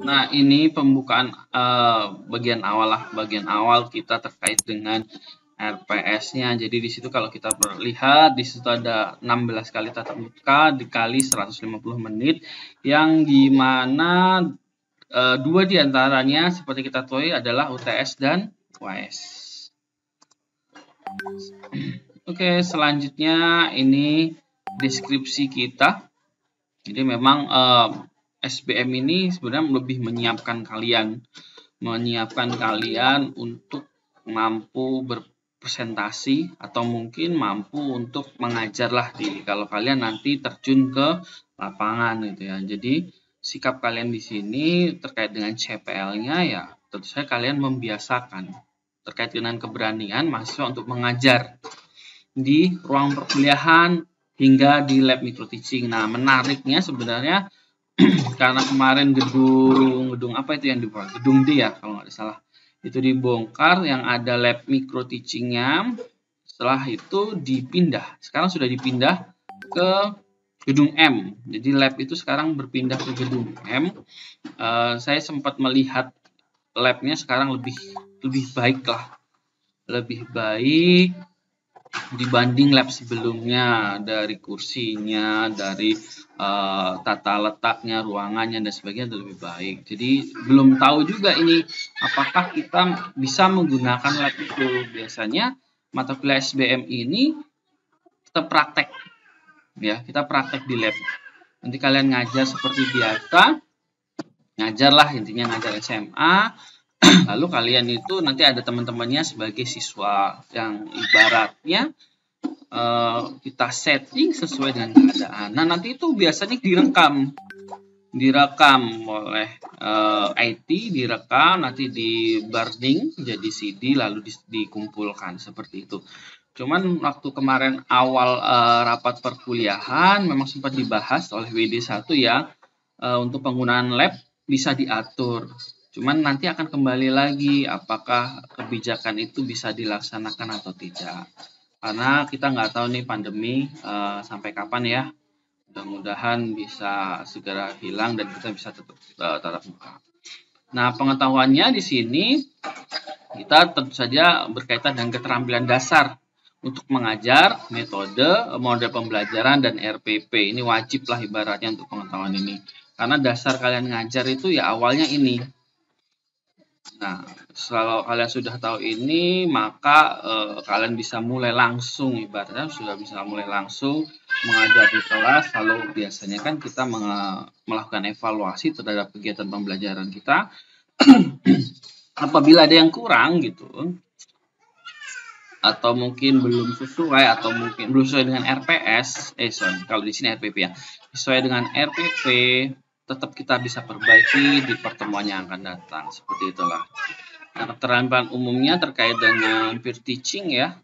Nah, ini pembukaan bagian awal kita terkait dengan RPS-nya. Jadi di situ kalau kita lihat di situ ada 16 kali tatap muka dikali 150 menit yang dimana dua diantaranya seperti kita tahu adalah UTS dan UAS. Oke, selanjutnya ini deskripsi kita. Jadi memang SBM ini sebenarnya lebih menyiapkan kalian untuk mampu berpresentasi atau mungkin mampu untuk mengajar lah kalau kalian nanti terjun ke lapangan gitu ya. Jadi sikap kalian di sini terkait dengan CPL-nya ya tentu saja kalian membiasakan terkait dengan keberanian mahasiswa untuk mengajar di ruang perkuliahan hingga di lab micro teaching. Nah, menariknya sebenarnya karena kemarin gedung apa itu yang dibongkar? Gedung D ya kalau nggak salah. Itu dibongkar yang ada lab micro teachingnya. Setelah itu dipindah. Sekarang sudah dipindah ke gedung M. Jadi lab itu sekarang berpindah ke gedung M. Saya sempat melihat labnya sekarang lebih baik lah. Lebih baik dibanding lab sebelumnya, dari kursinya, dari tata letaknya, ruangannya dan sebagainya lebih baik. Jadi belum tahu juga ini apakah kita bisa menggunakan lab itu. Biasanya mata kuliah SBM ini kita praktek ya, kita praktek di lab. Nanti kalian ngajar seperti biasa, ngajarlah intinya ngajar SMA. Lalu kalian itu nanti ada teman-temannya sebagai siswa yang ibaratnya kita setting sesuai dengan keadaan. Nah, nanti itu biasanya direkam oleh IT, direkam nanti di burning jadi CD lalu dikumpulkan seperti itu. Cuman waktu kemarin awal rapat perkuliahan memang sempat dibahas oleh WD1 ya, untuk penggunaan lab bisa diatur. Cuman nanti akan kembali lagi apakah kebijakan itu bisa dilaksanakan atau tidak. Karena kita nggak tahu nih pandemi sampai kapan ya. Mudah-mudahan bisa segera hilang dan kita bisa tetap tatap muka. Nah, pengetahuannya di sini kita tentu saja berkaitan dengan keterampilan dasar untuk mengajar, metode, model pembelajaran, dan RPP. Ini wajib lah ibaratnya untuk pengetahuan ini. Karena dasar kalian ngajar itu ya awalnya ini. Nah, kalau kalian sudah tahu ini, maka kalian bisa mulai langsung, ibaratnya sudah bisa mulai langsung mengajar di kelas. Lalu biasanya kan kita melakukan evaluasi terhadap kegiatan pembelajaran kita. Apabila ada yang kurang gitu, atau mungkin belum sesuai, atau mungkin belum sesuai dengan RPS, kalau di sini RPP ya, sesuai dengan RPP, tetap kita bisa perbaiki di pertemuan yang akan datang. Seperti itulah. Nah, keterampilan umumnya terkait dengan peer teaching ya,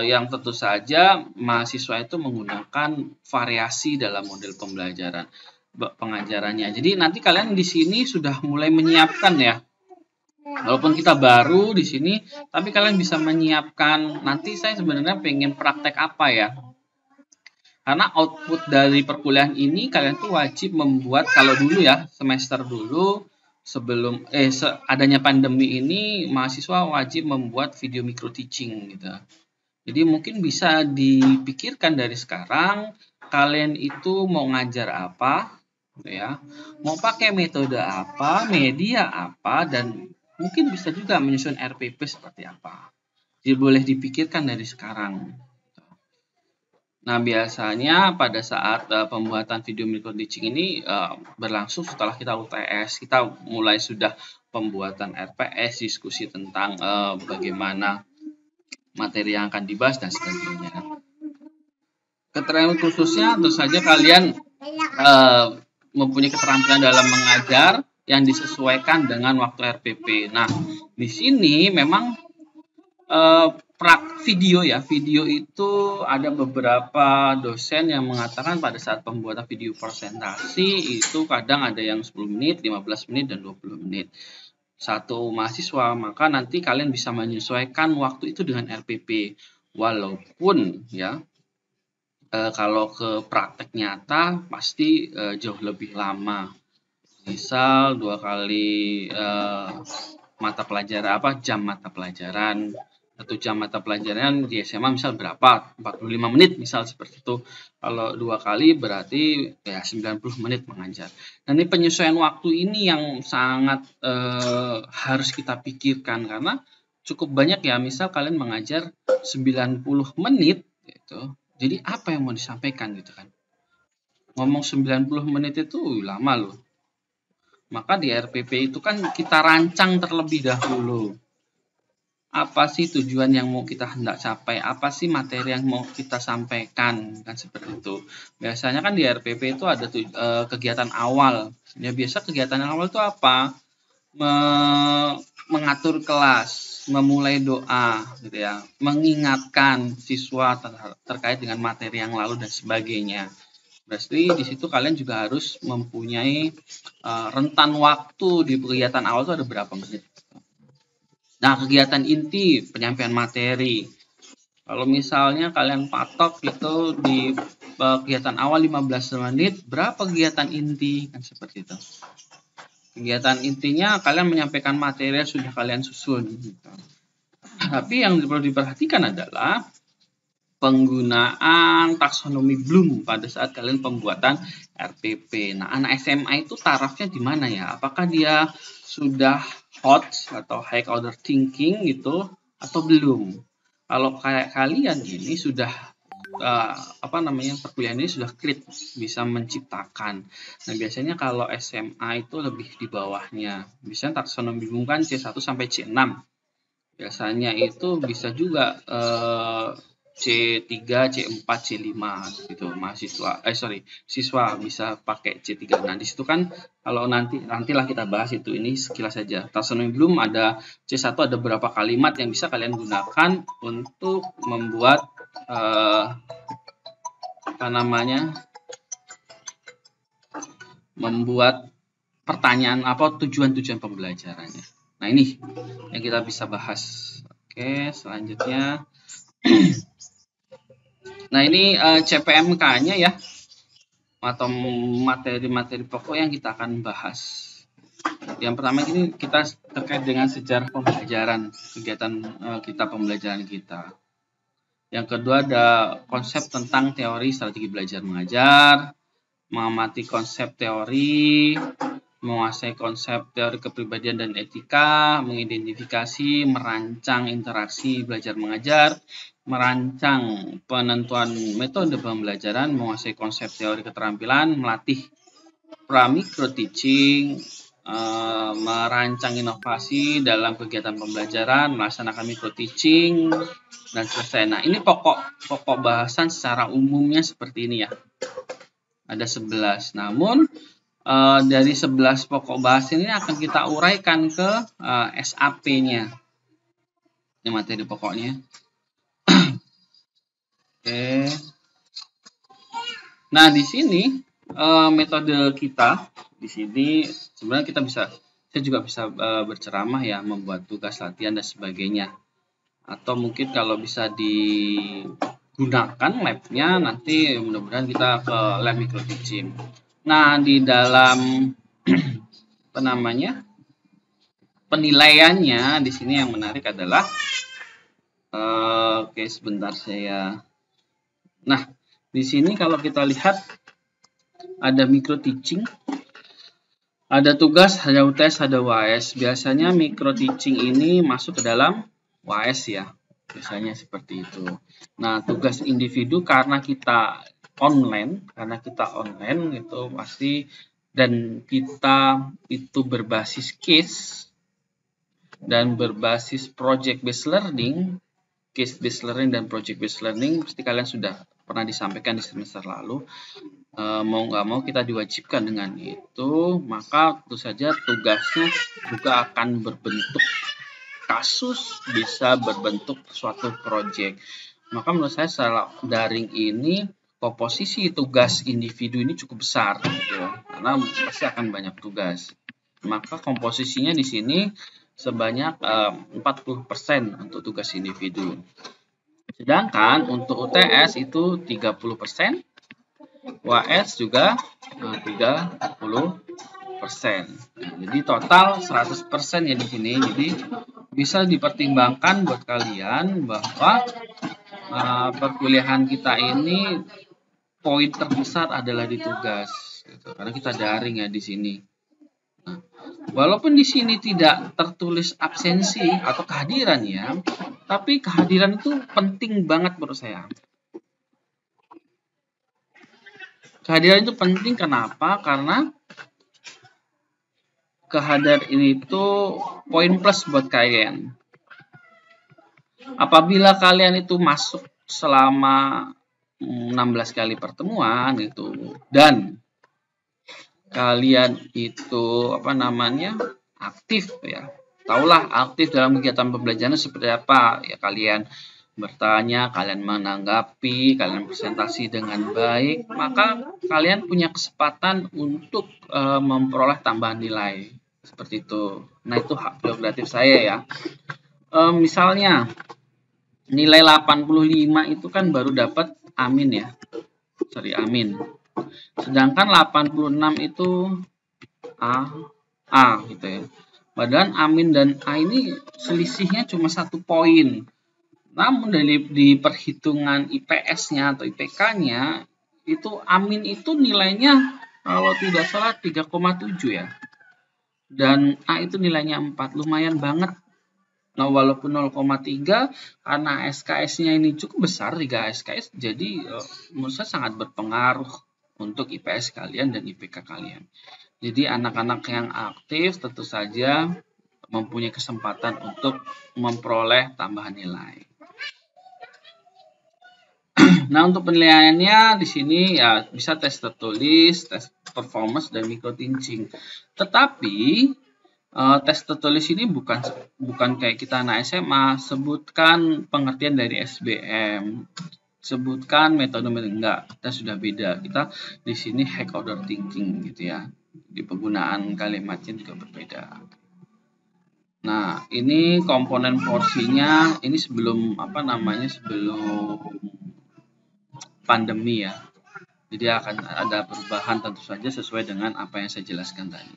yang tentu saja mahasiswa itu menggunakan variasi dalam model pembelajaran pengajarannya. Jadi nanti kalian di sini sudah mulai menyiapkan ya. Walaupun kita baru di sini, tapi kalian bisa menyiapkan. Nanti saya sebenarnya pengen praktek apa ya? Karena output dari perkuliahan ini kalian tuh wajib membuat, kalau dulu ya semester dulu sebelum adanya pandemi ini mahasiswa wajib membuat video micro teaching gitu. Jadi mungkin bisa dipikirkan dari sekarang kalian itu mau ngajar apa ya, mau pakai metode apa, media apa, dan mungkin bisa juga menyusun RPP seperti apa. Jadi boleh dipikirkan dari sekarang. Nah, biasanya pada saat pembuatan video micro teaching ini berlangsung setelah kita UTS, kita mulai sudah pembuatan RPS, diskusi tentang bagaimana materi yang akan dibahas dan sebagainya. Keterampilan khususnya tentu saja kalian mempunyai keterampilan dalam mengajar yang disesuaikan dengan waktu RPP. Nah, di sini memang video itu ada beberapa dosen yang mengatakan pada saat pembuatan video presentasi itu kadang ada yang 10 menit, 15 menit, dan 20 menit. Satu mahasiswa, maka nanti kalian bisa menyesuaikan waktu itu dengan RPP. Walaupun ya kalau ke praktek nyata pasti jauh lebih lama Misal 2 kali mata pelajaran jam mata pelajaran. 1 jam mata pelajaran di SMA misal berapa? 45 menit misal seperti itu. Kalau 2 kali berarti ya 90 menit mengajar. Nah, ini penyesuaian waktu ini yang sangat harus kita pikirkan, karena cukup banyak ya, misal kalian mengajar 90 menit gitu. Jadi apa yang mau disampaikan gitu kan? Ngomong 90 menit itu lama loh. Maka di RPP itu kan kita rancang terlebih dahulu. Apa sih tujuan yang mau kita hendak capai? Apa sih materi yang mau kita sampaikan? Kan seperti itu. Biasanya kan di RPP itu ada kegiatan awal. Ya, biasa kegiatan awal itu apa? Mengatur kelas, memulai doa, gitu ya, mengingatkan siswa terkait dengan materi yang lalu dan sebagainya. Berarti di situ kalian juga harus mempunyai rentan waktu di kegiatan awal itu ada berapa menit. Nah, kegiatan inti penyampaian materi. Kalau misalnya kalian patok itu di kegiatan awal 15 menit, berapa kegiatan inti? Kan seperti itu. Kegiatan intinya kalian menyampaikan materi yang sudah kalian susun. Gitu. Tapi yang perlu diperhatikan adalah penggunaan taksonomi Bloom pada saat kalian pembuatan RPP. Nah, anak SMA itu tarafnya di mana ya? Apakah dia sudah hot atau high order thinking gitu atau belum? Kalau kayak kalian ini sudah perkuliahan ini sudah krit, bisa menciptakan. Nah, biasanya kalau SMA itu lebih di bawahnya. Biasanya taksonomi Bloom kan C1 sampai C6. Biasanya itu bisa juga C3, C4, C5 gitu. Siswa bisa pakai C3. Nah, di situ kan kalau nantilah kita bahas itu, ini sekilas saja. Taksonomi Bloom ada C1 ada beberapa kalimat yang bisa kalian gunakan untuk membuat membuat pertanyaan tujuan-tujuan pembelajarannya. Nah, ini yang kita bisa bahas. Oke, selanjutnya. Nah, ini CPMK-nya ya, atau materi-materi pokok yang kita akan bahas. Yang pertama ini kita terkait dengan sejarah pembelajaran, kegiatan kita pembelajaran kita. Yang kedua ada konsep tentang teori strategi belajar mengajar, mengamati konsep teori, menguasai konsep teori kepribadian dan etika, mengidentifikasi, merancang interaksi belajar mengajar, merancang penentuan metode pembelajaran, menguasai konsep teori keterampilan, melatih pra-micro teaching, merancang inovasi dalam kegiatan pembelajaran, melaksanakan micro teaching, dan selesai. Nah, ini pokok bahasan secara umumnya seperti ini ya. Ada 11. Namun dari 11 pokok bahas ini akan kita uraikan ke SAP-nya. Ini materi pokoknya. Oke. Nah, di sini metode kita di sini sebenarnya saya juga bisa berceramah ya, membuat tugas latihan dan sebagainya. Atau mungkin kalau bisa digunakan lab-nya, nanti mudah-mudahan kita ke lab micro teaching. Nah, di dalam penilaiannya di sini yang menarik adalah oke, sebentar saya. Nah, di sini kalau kita lihat ada micro teaching, ada tugas, ada UTS, ada UAS. Biasanya micro teaching ini masuk ke dalam UAS ya. Biasanya seperti itu. Nah, tugas individu karena kita online itu pasti, dan kita itu berbasis case dan berbasis project based learning, case based learning dan project based learning pasti kalian sudah pernah disampaikan di semester lalu. Mau nggak mau kita diwajibkan dengan itu, maka tentu saja tugasnya juga akan berbentuk kasus, bisa berbentuk suatu project. Maka menurut saya secara daring ini komposisi tugas individu ini cukup besar gitu, karena pasti akan banyak tugas. Maka komposisinya di sini sebanyak 40% untuk tugas individu. Sedangkan untuk UTS itu 30%, UAS juga 30%. Nah, jadi total 100% ya di sini. Jadi bisa dipertimbangkan buat kalian bahwa perkuliahan kita ini poin terbesar adalah di tugas, gitu. Karena kita daring ya di sini. Nah, walaupun di sini tidak tertulis absensi atau kehadiran ya, tapi kehadiran itu penting banget menurut saya. Kehadiran itu penting kenapa? Karena kehadiran ini itu poin plus buat kalian. Apabila kalian itu masuk selama 16 kali pertemuan itu dan kalian itu aktif ya, taulah aktif dalam kegiatan pembelajaran seperti apa ya, kalian bertanya, kalian menanggapi, kalian presentasi dengan baik, maka kalian punya kesempatan untuk memperoleh tambahan nilai seperti itu. Nah, itu hak prerogatif saya ya. Misalnya nilai 85 itu kan baru dapat amin ya, amin. Sedangkan 86 itu A gitu ya. Padahal amin dan A ini selisihnya cuma 1 poin. Namun di perhitungan IPS-nya atau IPK-nya itu amin itu nilainya kalau tidak salah 3,7 ya. Dan A itu nilainya 4, lumayan banget. Nah, walaupun 0,3 karena SKS-nya ini cukup besar, 3 SKS, jadi menurut saya sangat berpengaruh untuk IPS kalian dan IPK kalian. Jadi anak-anak yang aktif tentu saja mempunyai kesempatan untuk memperoleh tambahan nilai. Nah, untuk penilaiannya di sini ya bisa tes tertulis, tes performance, dan micro teaching. Tetapi tes tertulis ini bukan kayak kita anak SMA, sebutkan pengertian dari SBM, sebutkan metode enggak, kita sudah beda. Kita di sini hack order thinking gitu ya. Di penggunaan kalimatnya juga berbeda. Nah, ini komponen porsinya ini sebelum sebelum pandemi ya. Jadi akan ada perubahan tentu saja sesuai dengan apa yang saya jelaskan tadi.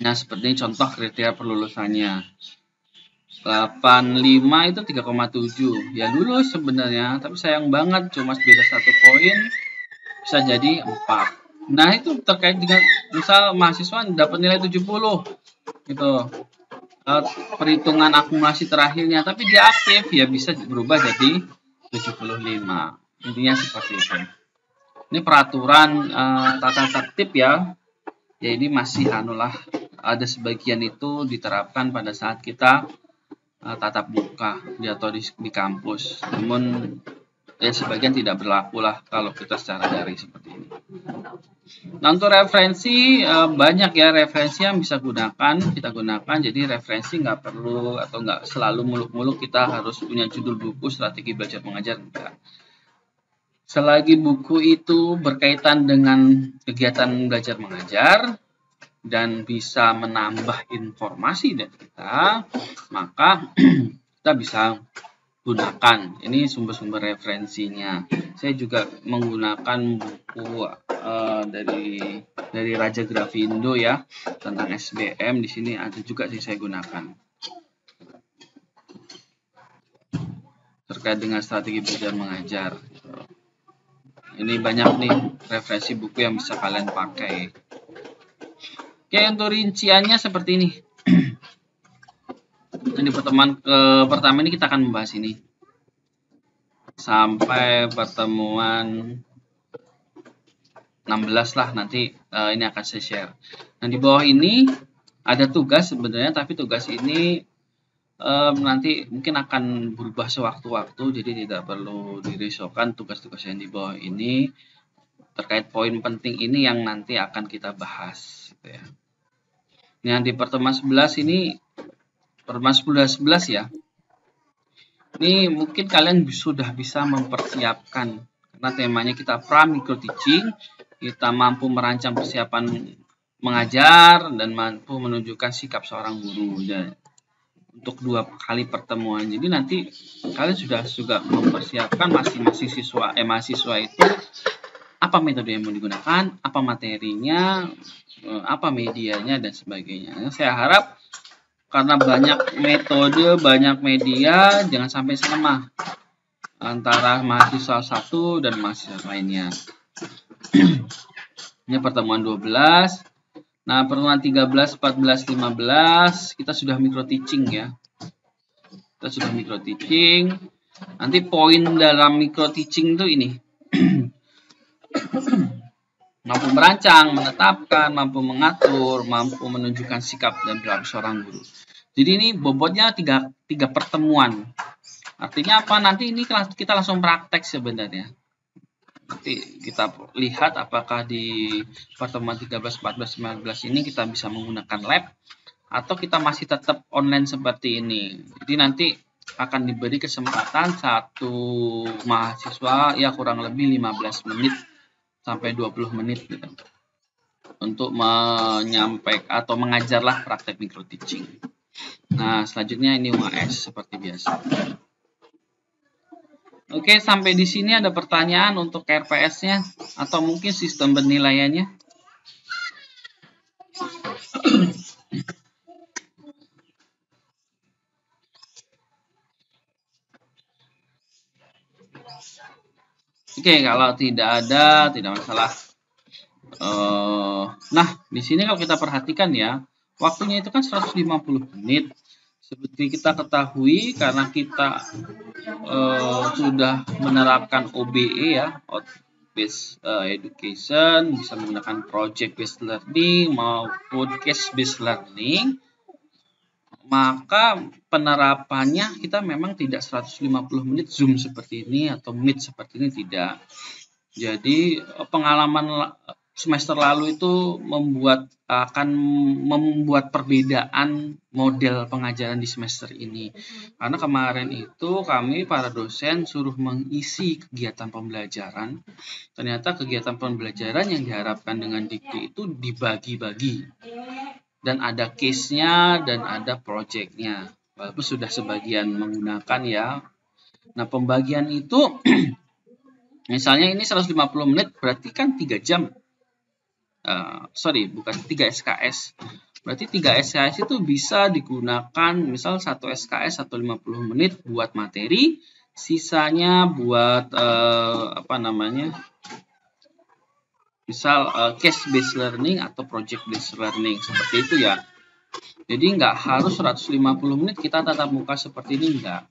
Nah, seperti ini contoh kriteria perlulusannya. 85 itu 3,7. Ya lulus sebenarnya, tapi sayang banget cuma beda 1 poin, bisa jadi 4. Nah, itu terkait dengan misal mahasiswa dapat nilai 70 gitu. Perhitungan akumulasi terakhirnya, tapi dia aktif ya bisa berubah jadi 75. Intinya seperti itu. Ini peraturan tata tertib ya. Ya ini masih ada sebagian itu diterapkan pada saat kita tatap muka atau di kampus. Namun ya sebagian tidak berlaku lah kalau kita secara daring seperti ini. Nah, untuk referensi banyak ya referensi yang bisa kita gunakan. Jadi referensi nggak perlu atau nggak selalu muluk-muluk kita harus punya judul buku strategi belajar mengajar, enggak. Selagi buku itu berkaitan dengan kegiatan belajar mengajar dan bisa menambah informasi dari kita, maka kita bisa gunakan. Ini sumber-sumber referensinya. Saya juga menggunakan buku dari Raja Grafindo ya tentang SBM. Di sini ada juga saya gunakan terkait dengan strategi belajar mengajar. Ini banyak nih referensi buku yang bisa kalian pakai. Oke, untuk rinciannya seperti ini. Di pertemuan pertama ini kita akan membahas ini sampai pertemuan 16 lah nanti ini akan saya share. Nah, di bawah ini ada tugas sebenarnya, tapi tugas ini nanti mungkin akan berubah sewaktu-waktu, jadi tidak perlu dirisaukan tugas-tugas yang di bawah ini terkait poin penting ini yang nanti akan kita bahas gitu ya. Nah, di pertemuan 11 ini pertemuan 11 ya. Ini mungkin kalian sudah bisa mempersiapkan karena temanya kita pra micro teaching, kita mampu merancang persiapan mengajar dan mampu menunjukkan sikap seorang guru dan untuk 2 kali pertemuan. Jadi nanti kalian sudah mempersiapkan masing-masing mahasiswa itu apa metode yang mau digunakan, apa materinya, apa medianya, dan sebagainya. Saya harap karena banyak metode, banyak media, jangan sampai sama antara mahasiswa satu dan mahasiswa lainnya. Ini pertemuan 12. Nah, pertemuan 13, 14, 15 kita sudah micro teaching ya. Kita sudah micro teaching. Nanti poin dalam micro teaching itu ini. Mampu merancang, menetapkan, mampu mengatur, mampu menunjukkan sikap dan perilaku seorang guru. Jadi ini bobotnya tiga pertemuan. Artinya apa? Nanti ini kita langsung praktek sebenarnya. Nanti kita lihat apakah di pertemuan 13, 14, 15 ini kita bisa menggunakan lab atau kita masih tetap online seperti ini. Jadi nanti akan diberi kesempatan satu mahasiswa ya kurang lebih 15 menit sampai 20 menit gitu, untuk menyampaikan atau mengajarlah praktek micro teaching. Nah, selanjutnya ini UAS seperti biasa. Oke, sampai di sini ada pertanyaan untuk RPS-nya atau mungkin sistem penilaiannya. Oke, kalau tidak ada, tidak masalah. Nah, di sini kalau kita perhatikan ya, waktunya itu kan 150 menit. Seperti kita ketahui karena kita sudah menerapkan OBE ya, Outbased Education, bisa menggunakan Project Based Learning maupun Case Based Learning, maka penerapannya kita memang tidak 150 menit Zoom seperti ini atau Meet seperti ini, tidak. Jadi pengalaman semester lalu itu akan membuat perbedaan model pengajaran di semester ini. Karena kemarin itu kami para dosen suruh mengisi kegiatan pembelajaran. Ternyata kegiatan pembelajaran yang diharapkan dengan Dikti itu dibagi-bagi. Dan ada case-nya dan ada project-nya. Walaupun sudah sebagian menggunakan ya. Nah, pembagian itu misalnya ini 150 menit berarti kan 3 jam. Bukan 3 SKS. Berarti 3 SKS itu bisa digunakan misal 1 SKS atau 50 menit buat materi, sisanya buat misal case based learning atau project based learning, seperti itu ya. Jadi nggak harus 150 menit kita tatap muka seperti ini, enggak.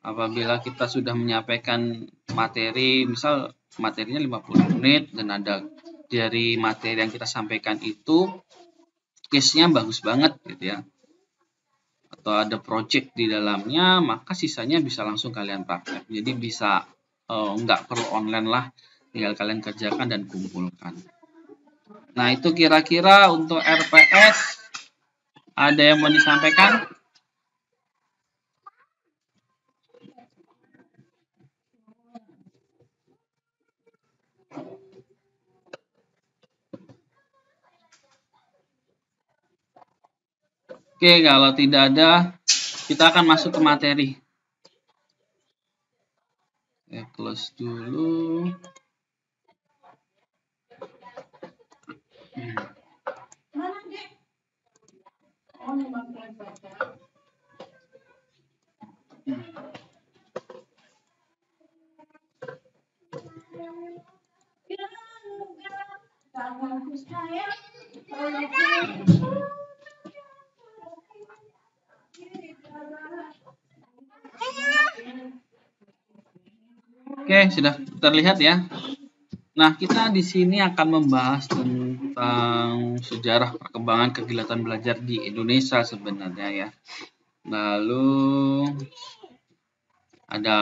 Apabila kita sudah menyampaikan materi, misal materinya 50 menit dan ada dari materi yang kita sampaikan itu case-nya bagus banget gitu ya, atau ada project di dalamnya, maka sisanya bisa langsung kalian praktek. Jadi bisa nggak perlu online lah, tinggal kalian kerjakan dan kumpulkan. Nah, itu kira-kira untuk RPS. Ada yang mau disampaikan? Oke, kalau tidak ada, kita akan masuk ke materi. Ya, close dulu. Oke, sudah terlihat ya. Nah, kita di sini akan membahas tentang sejarah perkembangan kegiatan belajar di Indonesia sebenarnya ya. Lalu ada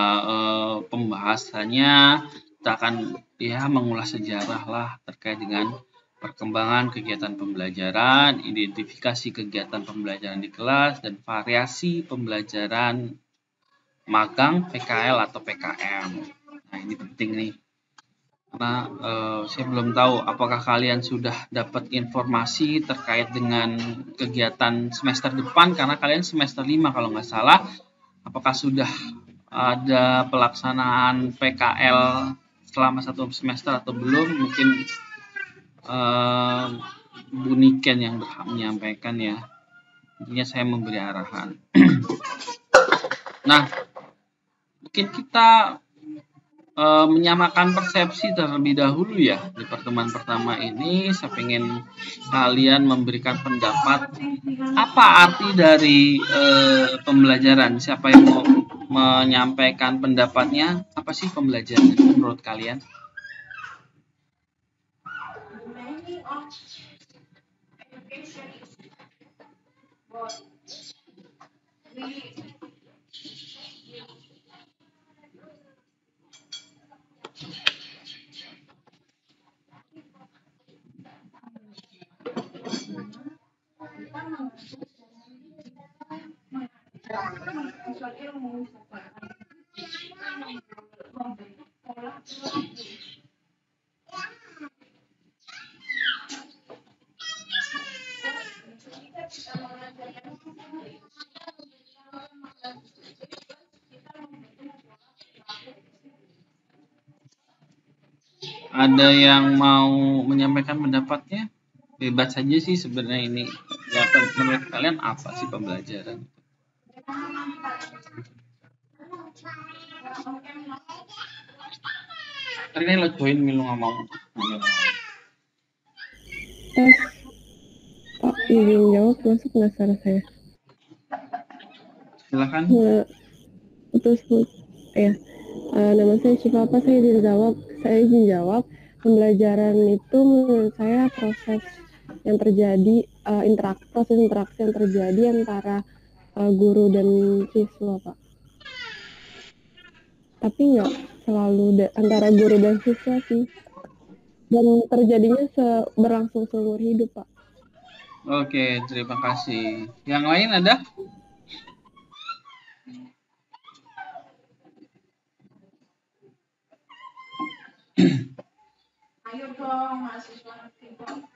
pembahasannya, kita akan ya mengulas sejarah lah terkait dengan perkembangan kegiatan pembelajaran, identifikasi kegiatan pembelajaran di kelas, dan variasi pembelajaran magang, PKL atau PKM. Nah, ini penting nih. Karena saya belum tahu apakah kalian sudah dapat informasi terkait dengan kegiatan semester depan, karena kalian semester 5 kalau nggak salah. Apakah sudah ada pelaksanaan PKL selama 1 semester atau belum, mungkin Bu Niken yang berhak menyampaikan ya. Intinya saya memberi arahan. Nah, mungkin kita menyamakan persepsi terlebih dahulu ya. Di pertemuan pertama ini saya ingin kalian memberikan pendapat apa arti dari pembelajaran. Siapa yang mau menyampaikan pendapatnya? Apa sih pembelajaran menurut kalian? Ada yang mau menyampaikan pendapatnya? Bebas saja sih sebenarnya ini. Ya, menurut kalian apa sih pembelajaran? Ini lo join milu nggak mau. Pak, izin jawab, masuk nggak suara saya? Silakan. Putus. Ya, nama saya Syifa. Apa saya izin jawab? Saya izin jawab. Pembelajaran itu menurut saya proses yang terjadi, proses interaksi yang terjadi antara guru dan siswa, Pak. Tapi nggak selalu antara guru dan siswa sih. Dan terjadinya berlangsung seumur hidup, Pak. Oke, terima kasih. Yang lain ada? Ayo dong, mahasiswa aktifan.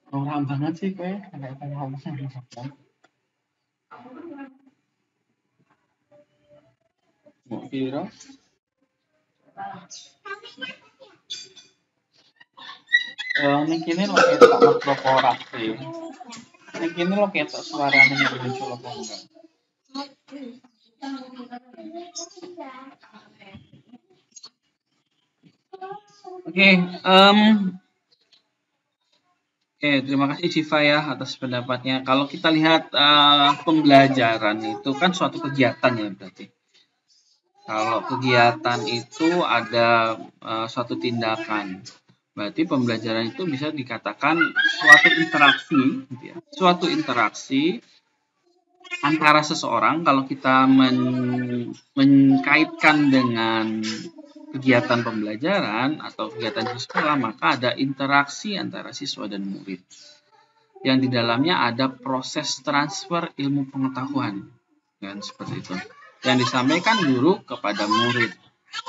Orang banget sih gue, ada yang ngomong. Mau kira? Ini kini lo ketok makroporak sih. Ini kini lo ketok suaranya yang muncul apa enggak? Oke, terima kasih Syifa ya atas pendapatnya. Kalau kita lihat pembelajaran itu kan suatu kegiatan ya berarti. Kalau kegiatan itu ada suatu tindakan, berarti pembelajaran itu bisa dikatakan suatu interaksi, gitu ya. Suatu interaksi antara seseorang. Kalau kita mengkaitkan dengan kegiatan pembelajaran atau kegiatan di sekolah, maka ada interaksi antara siswa dan murid yang di dalamnya ada proses transfer ilmu pengetahuan, kan seperti itu yang disampaikan guru kepada murid.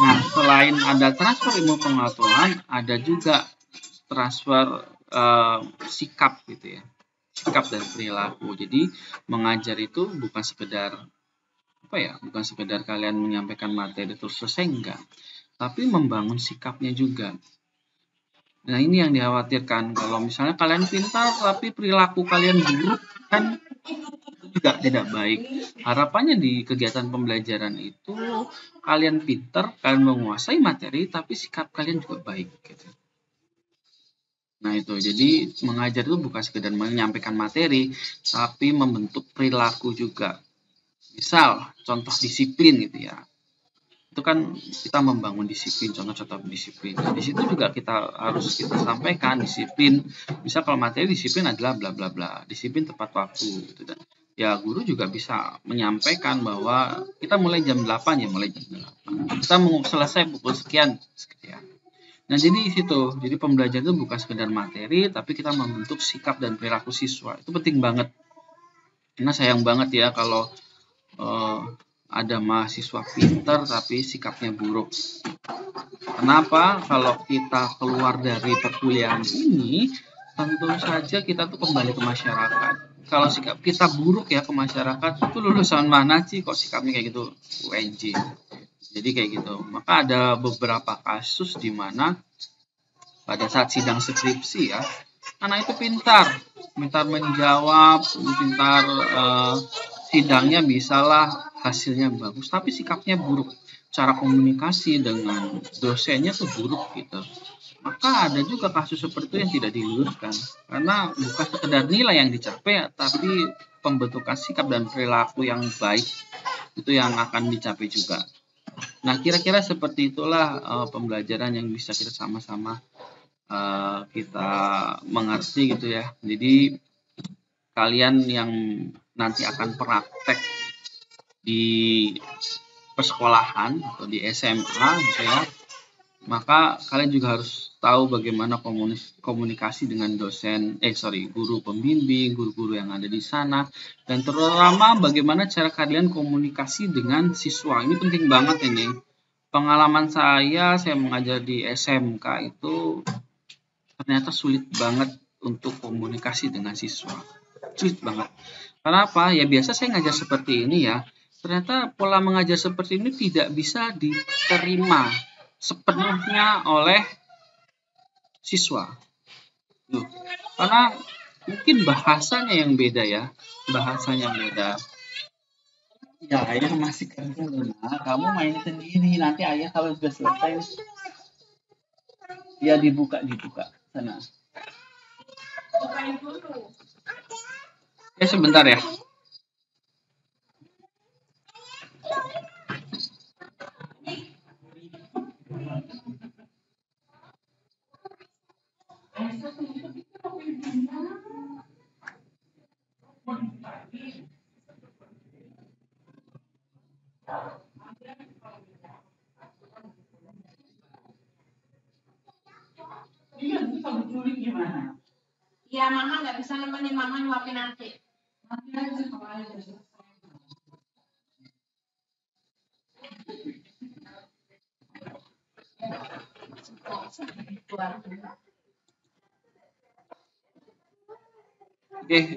Nah, selain ada transfer ilmu pengetahuan, ada juga transfer sikap gitu ya, sikap dan perilaku. Jadi mengajar itu bukan sekedar bukan sekedar kalian menyampaikan materi terus selesai, enggak, tapi membangun sikapnya juga. Nah, ini yang dikhawatirkan. Kalau misalnya kalian pintar tapi perilaku kalian buruk, kan juga tidak baik. Harapannya di kegiatan pembelajaran itu kalian pintar, kalian menguasai materi, tapi sikap kalian juga baik. Gitu. Nah itu, jadi mengajar itu bukan sekedar menyampaikan materi, tapi membentuk perilaku juga. Misal, contoh disiplin gitu ya. Itu kan kita membangun disiplin, contoh-contoh disiplin. Nah, di situ juga kita harus sampaikan disiplin. Misal kalau materi disiplin adalah bla bla bla, disiplin tepat waktu gitu. Dan ya guru juga bisa menyampaikan bahwa kita mulai jam 8 ya, mulai jam 8. Kita mau selesai pukul sekian gitu ya. Nah, jadi di situ. Jadi pembelajaran itu bukan sekedar materi, tapi kita membentuk sikap dan perilaku siswa. Itu penting banget. Karena sayang banget ya kalau ada mahasiswa pintar tapi sikapnya buruk. Kenapa? Kalau kita keluar dari perkuliahan ini, tentu saja kita tuh kembali ke masyarakat. kalau sikap kita buruk ya ke masyarakat, itu lulusan mana sih kok sikapnya kayak gitu, UNJ. Jadi kayak gitu. Maka ada beberapa kasus di mana pada saat sidang skripsi ya, anak itu pintar menjawab, pintar sidangnya bisalah, hasilnya bagus, tapi sikapnya buruk, cara komunikasi dengan dosennya tuh buruk gitu. Maka ada juga kasus seperti itu yang tidak diluruskan, karena bukan sekedar nilai yang dicapai, tapi pembentukan sikap dan perilaku yang baik itu yang akan dicapai juga. Nah, kira-kira seperti itulah pembelajaran yang bisa kita sama-sama kita mengerti gitu ya. Jadi kalian yang nanti akan praktek di persekolahan atau di SMA gitu ya, maka kalian juga harus tahu bagaimana komunikasi dengan guru pembimbing, guru-guru yang ada di sana, dan terutama bagaimana cara kalian komunikasi dengan siswa. Ini penting banget ini. Pengalaman saya mengajar di SMK itu ternyata sulit banget untuk komunikasi dengan siswa. Sulit banget. Kenapa? Ya biasa saya ngajar seperti ini ya. Ternyata pola mengajar seperti ini tidak bisa diterima sepenuhnya oleh siswa. Karena mungkin bahasanya yang beda ya. Bahasanya yang beda. Ya, ayah masih kerja, Luna. Kamu main sendiri. Nanti ayah kalau sudah selesai, ya dibuka sana. Bukain dulu. Ya sebentar ya. Iya, mama nggak bisa nemenin mama nyuapin nanti. Oke,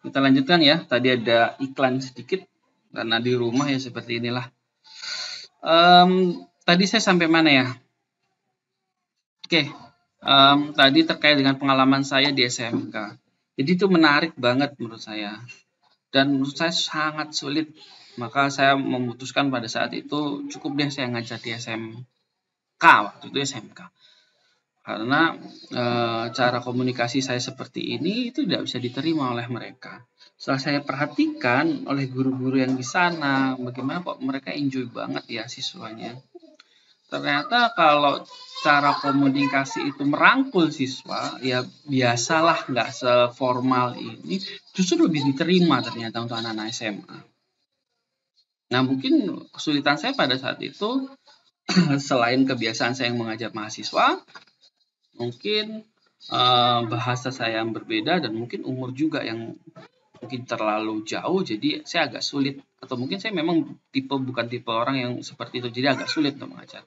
kita lanjutkan ya. Tadi ada iklan sedikit karena di rumah ya seperti inilah. Tadi saya sampai mana ya? Oke, tadi terkait dengan pengalaman saya di SMK. Jadi itu menarik banget menurut saya. Dan menurut saya sangat sulit. Maka saya memutuskan pada saat itu cukup deh saya ngajar di SMK, waktu itu SMK. Karena cara komunikasi saya seperti ini itu tidak bisa diterima oleh mereka. Setelah saya perhatikan oleh guru-guru yang di sana, bagaimana kok mereka enjoy banget ya siswanya. Ternyata kalau cara komunikasi itu merangkul siswa, ya biasalah, nggak seformal ini, justru lebih diterima ternyata untuk anak-anak SMA. Nah, mungkin kesulitan saya pada saat itu, selain kebiasaan saya yang mengajar mahasiswa, mungkin bahasa saya yang berbeda, dan mungkin umur juga yang mungkin terlalu jauh, jadi saya agak sulit, atau mungkin saya memang bukan tipe orang yang seperti itu, jadi agak sulit untuk mengajar.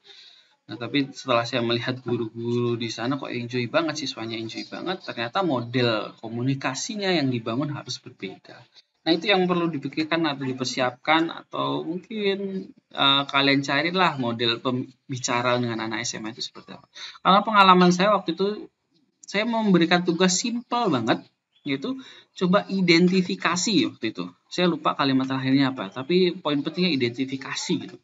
Nah, tapi setelah saya melihat guru-guru di sana kok enjoy banget, siswanya enjoy banget, ternyata model komunikasinya yang dibangun harus berbeda. Nah, itu yang perlu dipikirkan atau dipersiapkan, atau mungkin kalian carilah model pembicara dengan anak SMA itu seperti apa. Karena pengalaman saya waktu itu, saya memberikan tugas simpel banget, yaitu coba identifikasi waktu itu. Saya lupa kalimat terakhirnya apa, tapi poin pentingnya identifikasi gitu.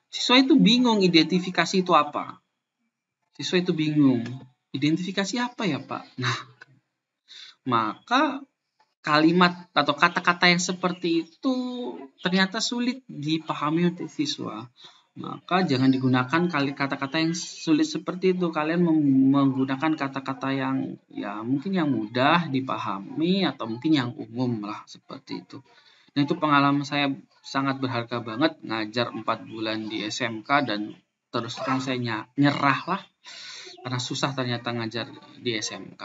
Siswa itu bingung identifikasi itu apa. Siswa itu bingung. Identifikasi apa ya, Pak? Nah, maka kalimat atau kata-kata yang seperti itu ternyata sulit dipahami oleh siswa. Maka jangan digunakan kata-kata yang sulit seperti itu. Kalian menggunakan kata-kata yang ya mungkin yang mudah dipahami atau mungkin yang umum lah seperti itu. Nah, itu pengalaman saya sangat berharga banget ngajar 4 bulan di SMK, dan terus terang saya nyerah lah karena susah ternyata ngajar di SMK.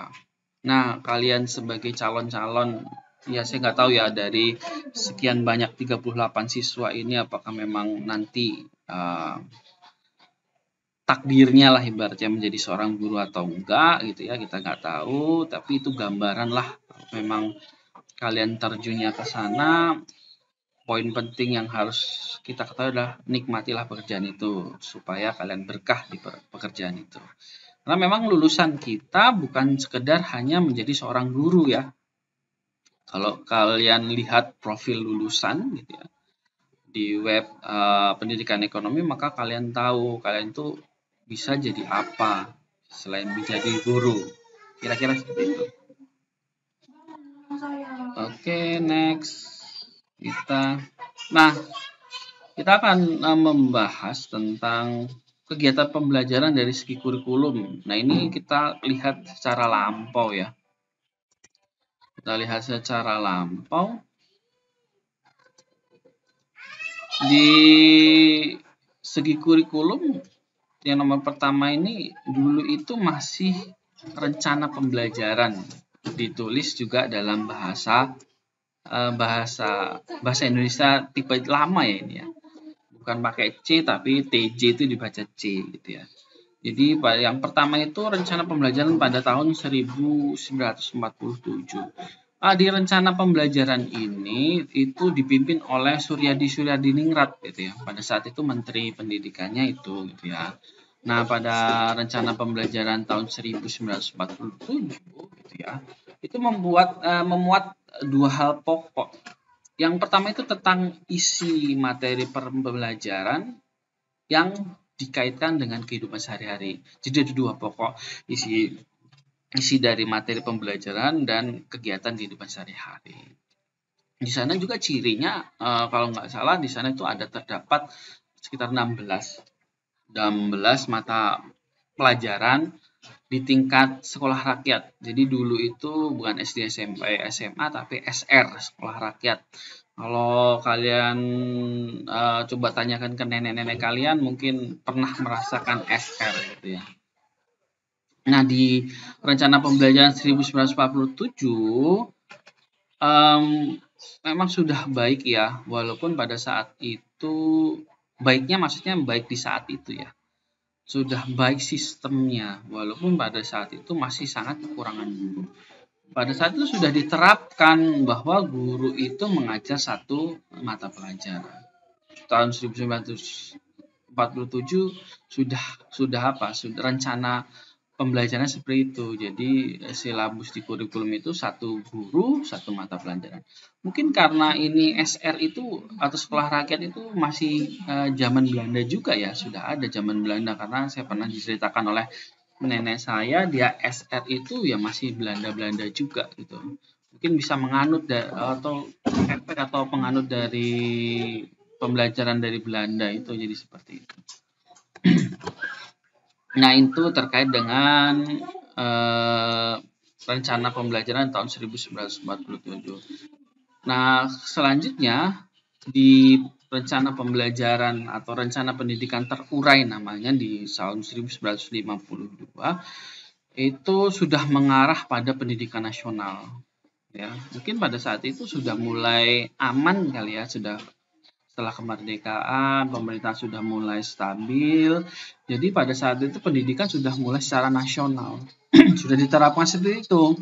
Nah, kalian sebagai calon-calon, ya saya nggak tahu ya dari sekian banyak 38 siswa ini apakah memang nanti takdirnya lah ibaratnya menjadi seorang guru atau enggak gitu ya, kita nggak tahu, tapi itu gambaran lah. Memang kalian terjunnya ke sana, poin penting yang harus kita ketahui adalah nikmatilah pekerjaan itu supaya kalian berkah di pekerjaan itu. Karena memang lulusan kita bukan sekedar hanya menjadi seorang guru ya. Kalau kalian lihat profil lulusan gitu ya, di web pendidikan ekonomi, maka kalian tahu kalian tuh bisa jadi apa selain menjadi guru. Kira-kira seperti itu. Oke, next. Kita akan membahas tentang kegiatan pembelajaran dari segi kurikulum. Nah, ini kita lihat secara lampau ya. Kita lihat secara lampau. Di segi kurikulum, yang nomor pertama ini dulu itu masih rencana pembelajaran, ditulis juga dalam bahasa Indonesia tipe lama ya ini ya, bukan pakai C tapi TJ itu dibaca C gitu ya. Jadi yang pertama itu rencana pembelajaran pada tahun 1947. Di rencana pembelajaran ini itu dipimpin oleh Suryadiningrat gitu ya. Pada saat itu Menteri Pendidikannya itu gitu ya. Nah, pada rencana pembelajaran tahun 1947 gitu ya, itu memuat dua hal pokok. Yang pertama itu tentang isi materi pembelajaran yang dikaitkan dengan kehidupan sehari-hari. Jadi ada dua pokok, isi dari materi pembelajaran dan kegiatan kehidupan sehari-hari. Di sana juga cirinya, kalau nggak salah di sana itu ada terdapat sekitar 16 mata pelajaran di tingkat sekolah rakyat. Jadi dulu itu bukan SD, SMP, SMA, tapi SR, sekolah rakyat. Kalau kalian coba tanyakan ke nenek-nenek kalian, mungkin pernah merasakan SR gitu ya. Nah, di rencana pembelajaran 1947 memang sudah baik ya, walaupun pada saat itu baiknya maksudnya baik di saat itu ya. Sudah baik sistemnya, walaupun pada saat itu masih sangat kekurangan guru. Pada saat itu sudah diterapkan bahwa guru itu mengajar satu mata pelajaran. Tahun 1947 sudah rencana pembelajarannya seperti itu. Jadi silabus di kurikulum itu satu guru, satu mata pelajaran. Mungkin karena ini SR itu atau sekolah rakyat itu masih zaman Belanda juga ya, sudah ada zaman Belanda karena saya pernah diceritakan oleh nenek saya, dia SR itu ya masih Belanda juga gitu. Mungkin bisa menganut atau efek atau penganut dari pembelajaran dari Belanda itu jadi seperti itu. Nah, itu terkait dengan rencana pembelajaran tahun 1947. Nah, selanjutnya di rencana pembelajaran atau rencana pendidikan terurai namanya di tahun 1952 itu sudah mengarah pada pendidikan nasional. Ya, mungkin pada saat itu sudah mulai aman kali ya, setelah kemerdekaan, pemerintah sudah mulai stabil. Jadi pada saat itu pendidikan sudah mulai secara nasional. Sudah diterapkan seperti itu.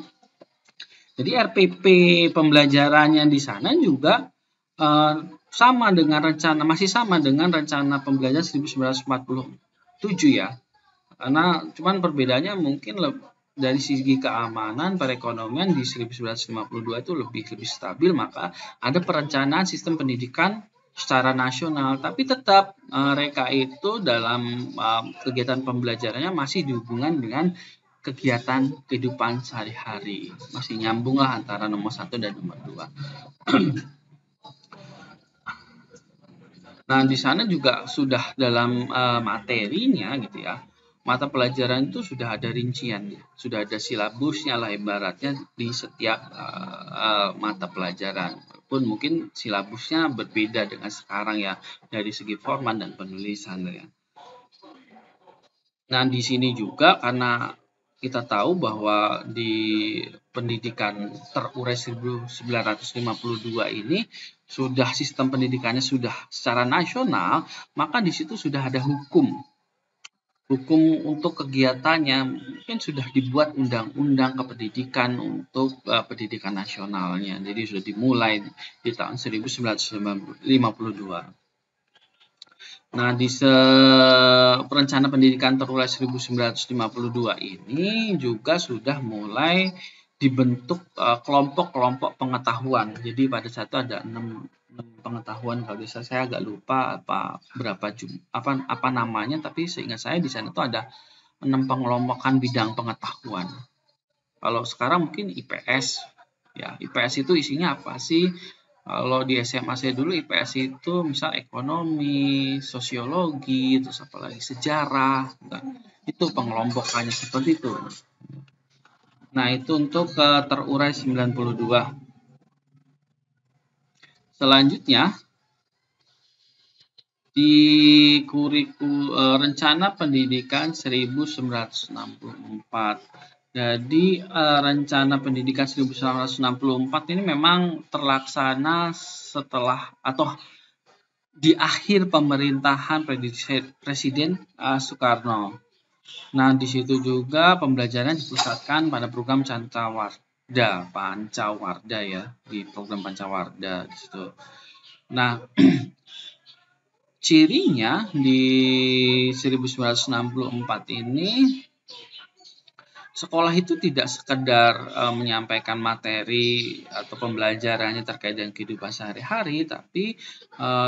Jadi RPP pembelajarannya di sana juga masih sama dengan rencana pembelajaran 1947 ya. Karena cuman perbedaannya mungkin dari segi keamanan, perekonomian di 1952 itu lebih stabil, maka ada perencanaan sistem pendidikan secara nasional, tapi tetap mereka itu dalam kegiatan pembelajarannya masih dihubungkan dengan kegiatan kehidupan sehari-hari, masih nyambung lah antara nomor 1 dan nomor 2. Nah, di sana juga sudah dalam materinya gitu ya, mata pelajaran itu sudah ada rincian, sudah ada silabusnya lah ibaratnya di setiap mata pelajaran. Pun mungkin silabusnya berbeda dengan sekarang ya dari segi format dan penulisan ya. Nah, di sini juga karena kita tahu bahwa di pendidikan terurai 1952 ini sudah sistem pendidikannya sudah secara nasional, maka di situ sudah ada hukum hukum untuk kegiatannya mungkin sudah dibuat undang-undang kependidikan untuk pendidikan nasionalnya. Jadi sudah dimulai di tahun 1952. Nah, di perencana pendidikan terurai 1952 ini juga sudah mulai dibentuk kelompok-kelompok pengetahuan. Jadi pada saat itu ada 6 pengetahuan, kalau bisa saya agak lupa apa namanya, tapi seingat saya di sana tuh ada 6 pengelompokan bidang pengetahuan. Kalau sekarang mungkin IPS, ya IPS itu isinya apa sih? Kalau di SMA saya dulu IPS itu misal ekonomi, sosiologi, terus apalagi sejarah, nah, itu pengelompokannya seperti itu. Nah, itu untuk terurai 92. Selanjutnya di rencana pendidikan 1964. Jadi rencana pendidikan 1964 ini memang terlaksana setelah atau di akhir pemerintahan Presiden Soekarno. Nah, di situ juga pembelajaran dipusatkan pada program Pancawarda ya, di program Pancawarda di situ. Nah, cirinya di 1964 ini sekolah itu tidak sekedar menyampaikan materi atau pembelajarannya terkait dengan kehidupan sehari-hari, tapi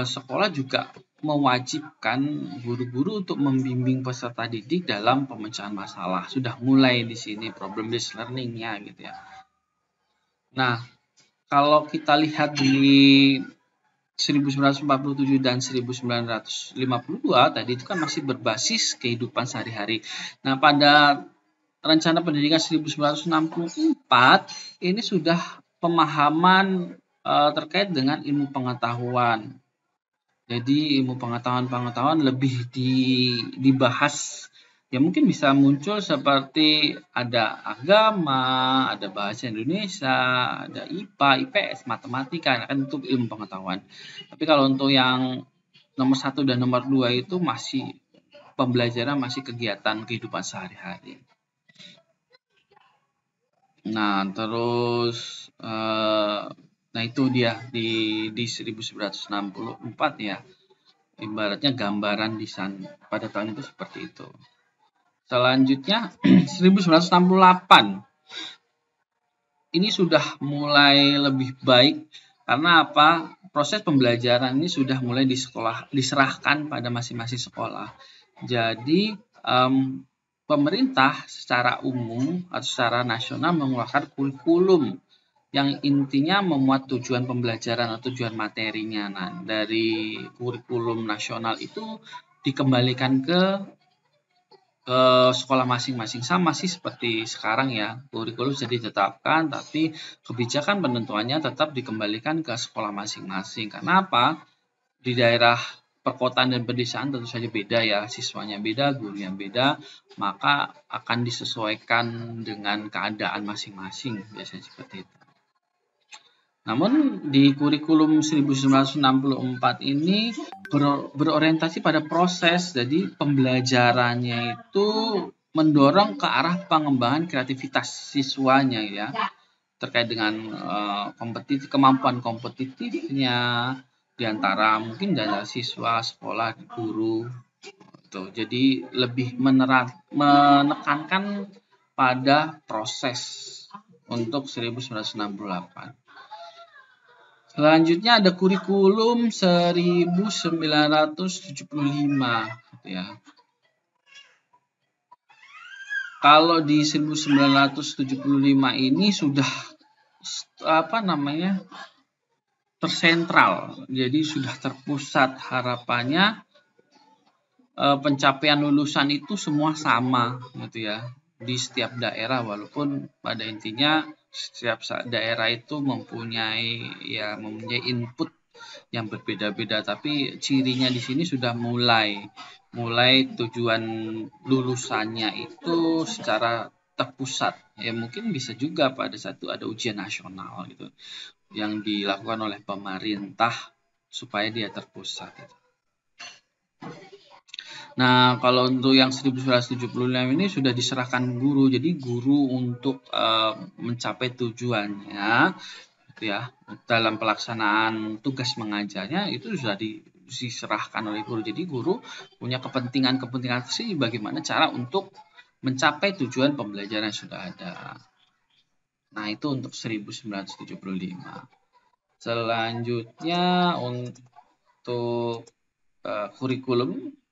sekolah juga mewajibkan guru-guru untuk membimbing peserta didik dalam pemecahan masalah. Sudah mulai di sini problem based learning-nya gitu ya. Nah, kalau kita lihat di 1947 dan 1952 tadi itu kan masih berbasis kehidupan sehari-hari. Nah, pada rencana pendidikan 1964 ini sudah pemahaman terkait dengan ilmu pengetahuan. Jadi ilmu pengetahuan lebih dibahas. Ya mungkin bisa muncul seperti ada agama, ada bahasa Indonesia, ada IPA, IPS, matematika, kan itu ilmu pengetahuan. Tapi kalau untuk yang nomor 1 dan nomor 2 itu masih pembelajaran, masih kegiatan kehidupan sehari-hari. Nah, terus nah itu dia di 1964 ya. Ibaratnya gambaran di sana pada tahun itu seperti itu. Selanjutnya 1968. Ini sudah mulai lebih baik karena apa? Proses pembelajaran ini sudah mulai diserahkan pada masing-masing sekolah. Jadi pemerintah secara umum atau secara nasional mengeluarkan kurikulum yang intinya memuat tujuan pembelajaran atau tujuan materinya. Nah, dari kurikulum nasional itu dikembalikan ke sekolah masing-masing. Sama sih seperti sekarang ya, kurikulum sudah ditetapkan, tapi kebijakan penentuannya tetap dikembalikan ke sekolah masing-masing. Karena apa? Di daerah perkotaan dan pedesaan tentu saja beda ya, siswanya beda, gurunya beda, maka akan disesuaikan dengan keadaan masing-masing, biasanya seperti itu. Namun di kurikulum 1964 ini berorientasi pada proses, jadi pembelajarannya itu mendorong ke arah pengembangan kreativitas siswanya ya, terkait dengan kemampuan kompetitifnya di antara mungkin dari siswa, sekolah, guru. Tuh, jadi lebih menekankan pada proses untuk 1968. Selanjutnya ada kurikulum 1975 gitu ya. Kalau di 1975 ini sudah tersentral. Jadi sudah terpusat harapannya pencapaian lulusan itu semua sama gitu ya. Di setiap daerah, walaupun pada intinya setiap daerah itu mempunyai input yang berbeda-beda, tapi cirinya di sini sudah mulai tujuan lulusannya itu secara terpusat. Ya mungkin bisa juga pada saat itu ada ujian nasional gitu yang dilakukan oleh pemerintah supaya dia terpusat gitu. Nah, kalau untuk yang 1976 ini sudah diserahkan guru, jadi guru untuk mencapai tujuannya, gitu ya, dalam pelaksanaan tugas mengajarnya itu sudah diserahkan oleh guru. Jadi guru punya kepentingan sih bagaimana cara untuk mencapai tujuan pembelajaran yang sudah ada. Nah, itu untuk 1975. Selanjutnya untuk kurikulum.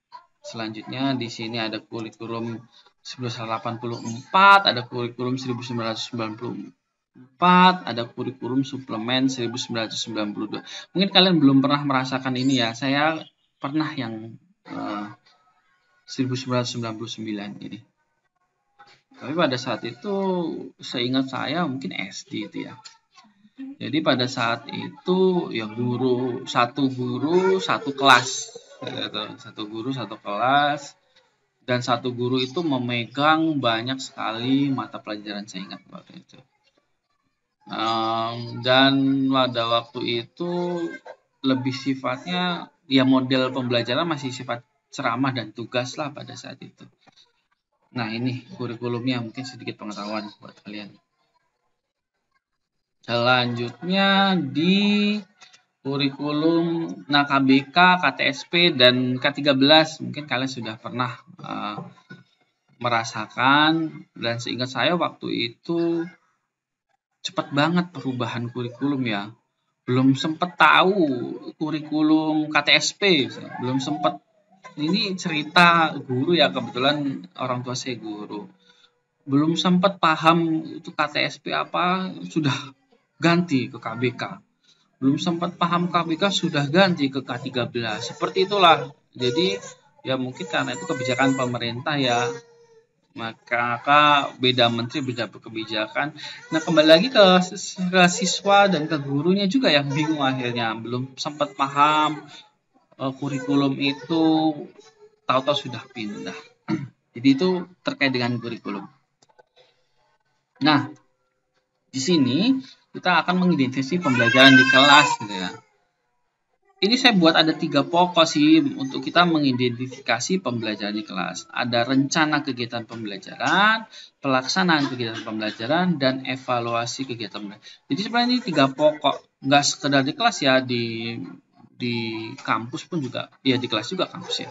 Selanjutnya di sini ada kurikulum 1984, ada kurikulum 1994, ada kurikulum suplemen 1992. Mungkin kalian belum pernah merasakan ini ya. Saya pernah yang 1999 ini. Tapi pada saat itu seingat saya mungkin SD itu ya. Jadi pada saat itu ya satu guru satu kelas. Satu guru satu kelas, dan satu guru itu memegang banyak sekali mata pelajaran, saya ingat waktu itu. Dan pada waktu itu lebih sifatnya ya model pembelajaran masih sifat ceramah dan tugas lah pada saat itu. Nah, ini kurikulumnya, mungkin sedikit pengetahuan buat kalian. Selanjutnya di kurikulum KBK, KTSP, dan K13 mungkin kalian sudah pernah merasakan, dan seingat saya waktu itu cepat banget perubahan kurikulum ya. Belum sempat tahu kurikulum KTSP, belum sempat. Ini cerita guru ya, kebetulan orang tua saya guru. Belum sempat paham itu KTSP apa, sudah ganti ke KBK. Belum sempat paham KBK sudah ganti ke K13. Seperti itulah. Jadi ya mungkin karena itu kebijakan pemerintah ya. Maka beda menteri, beda kebijakan. Nah, kembali lagi ke siswa dan ke gurunya juga yang bingung akhirnya. Belum sempat paham kurikulum itu, tahu-tahu sudah pindah. Jadi itu terkait dengan kurikulum. Nah, di sini kita akan mengidentifikasi pembelajaran di kelas gitu ya. Ini saya buat ada 3 pokok sih untuk kita mengidentifikasi pembelajaran di kelas. Ada rencana kegiatan pembelajaran, pelaksanaan kegiatan pembelajaran, dan evaluasi kegiatan pembelajaran. Jadi sebenarnya ini 3 pokok, nggak sekedar di kelas ya, di kampus pun juga, ya di kelas juga kampus ya.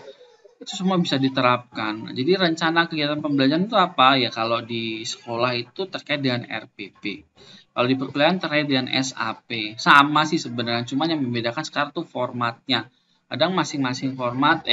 Itu semua bisa diterapkan. Jadi rencana kegiatan pembelajaran itu apa? Ya kalau di sekolah itu terkait dengan RPP. Kalau di perkuliahan terkait dengan SAP. Sama sih sebenarnya, cuma yang membedakan sekarang tuh formatnya. Kadang masing-masing format,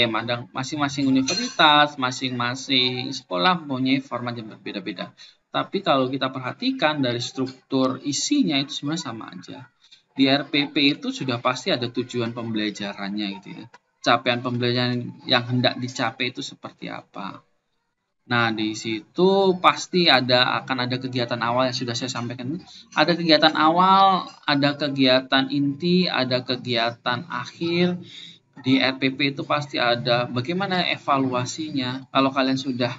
masing-masing universitas, masing-masing sekolah punya format yang berbeda-beda. Tapi kalau kita perhatikan dari struktur isinya itu sebenarnya sama aja. Di RPP itu sudah pasti ada tujuan pembelajarannya gitu ya. Capaian pembelajaran yang hendak dicapai itu seperti apa. Nah, di situ pasti akan ada kegiatan awal yang sudah saya sampaikan. Ada kegiatan awal, ada kegiatan inti, ada kegiatan akhir. Di RPP itu pasti ada bagaimana evaluasinya. Kalau kalian sudah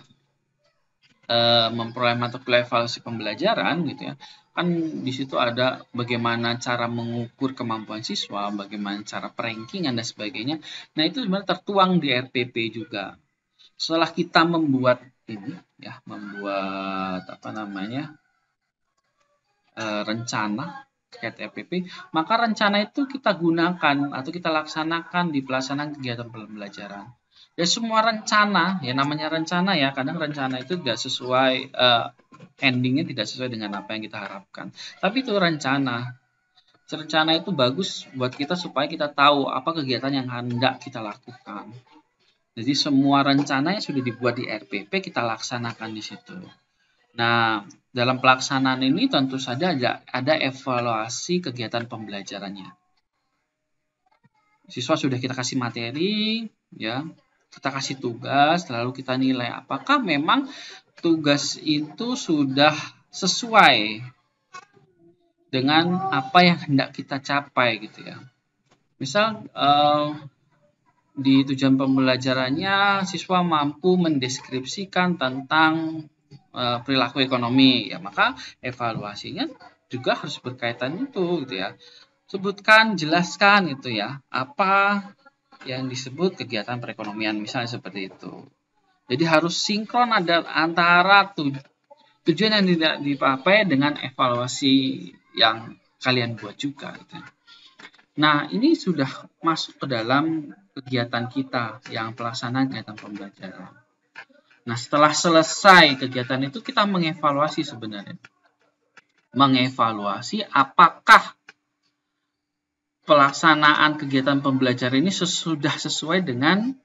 memperoleh mata kuliah evaluasi pembelajaran gitu ya, kan di situ ada bagaimana cara mengukur kemampuan siswa, bagaimana cara perankingan dan sebagainya. Nah, itu sebenarnya tertuang di RPP juga. Setelah kita membuat ini ya, rencana terkait RPP, maka rencana itu kita gunakan atau kita laksanakan di pelaksanaan kegiatan pembelajaran. Ya semua rencana, ya namanya rencana ya, kadang rencana itu tidak sesuai, endingnya tidak sesuai dengan apa yang kita harapkan. Tapi itu rencana. Rencana itu bagus buat kita supaya kita tahu apa kegiatan yang hendak kita lakukan. Jadi semua rencana yang sudah dibuat di RPP kita laksanakan di situ. Nah, dalam pelaksanaan ini tentu saja ada evaluasi kegiatan pembelajarannya. Siswa sudah kita kasih materi, ya, kita kasih tugas, lalu kita nilai apakah memang tugas itu sudah sesuai dengan apa yang hendak kita capai gitu ya. Misal di tujuan pembelajarannya siswa mampu mendeskripsikan tentang perilaku ekonomi, ya maka evaluasinya juga harus berkaitan itu gitu ya. Sebutkan, jelaskan itu ya, apa yang disebut kegiatan perekonomian, misalnya seperti itu. Jadi harus sinkron ada antara tujuan yang tidak dicapai dengan evaluasi yang kalian buat juga. Gitu. Nah, ini sudah masuk ke dalam kegiatan kita yang pelaksanaan kegiatan pembelajaran. Nah, setelah selesai kegiatan itu kita mengevaluasi sebenarnya. Mengevaluasi apakah pelaksanaan kegiatan pembelajaran ini sudah sesuai dengan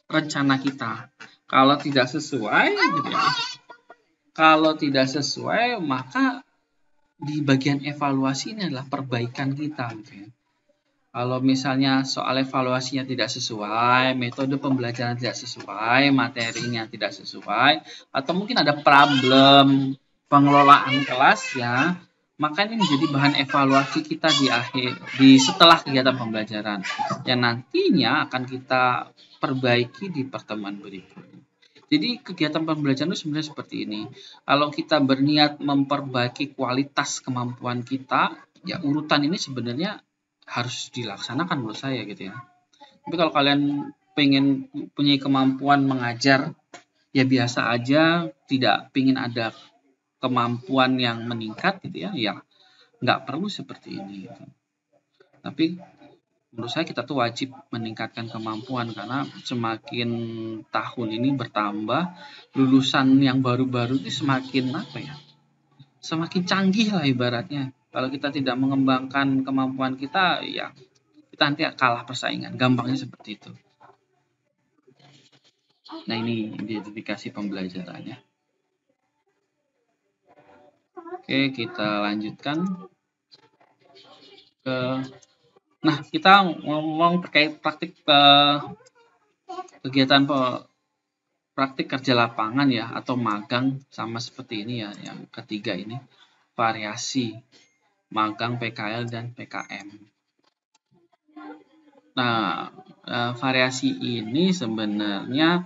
rencana kita. Kalau tidak sesuai, gitu ya. Kalau tidak sesuai, maka di bagian evaluasi ini adalah perbaikan kita. Gitu ya. Kalau misalnya soal evaluasinya tidak sesuai, metode pembelajaran tidak sesuai, materinya tidak sesuai, atau mungkin ada problem pengelolaan kelas ya, maka ini menjadi bahan evaluasi kita di setelah kegiatan pembelajaran yang nantinya akan kita perbaiki di pertemuan berikutnya. Jadi kegiatan pembelajaran itu sebenarnya seperti ini. Kalau kita berniat memperbaiki kualitas kemampuan kita, ya urutan ini sebenarnya harus dilaksanakan menurut saya gitu ya. Tapi kalau kalian pengen punya kemampuan mengajar, ya biasa aja, tidak pengen ada kemampuan yang meningkat gitu ya, ya nggak perlu seperti ini. Gitu. Tapi menurut saya kita tuh wajib meningkatkan kemampuan karena semakin tahun ini bertambah, lulusan yang baru-baru ini semakin apa ya? Semakin canggih lah ibaratnya. Kalau kita tidak mengembangkan kemampuan kita, ya kita nanti kalah persaingan. Gampangnya seperti itu. Nah, ini identifikasi pembelajarannya. Oke, kita lanjutkan ke. Nah, kita ngomong terkait praktik kegiatan praktik kerja lapangan ya atau magang, sama seperti ini ya, yang ketiga ini variasi magang PKL dan PKM. Nah, variasi ini sebenarnya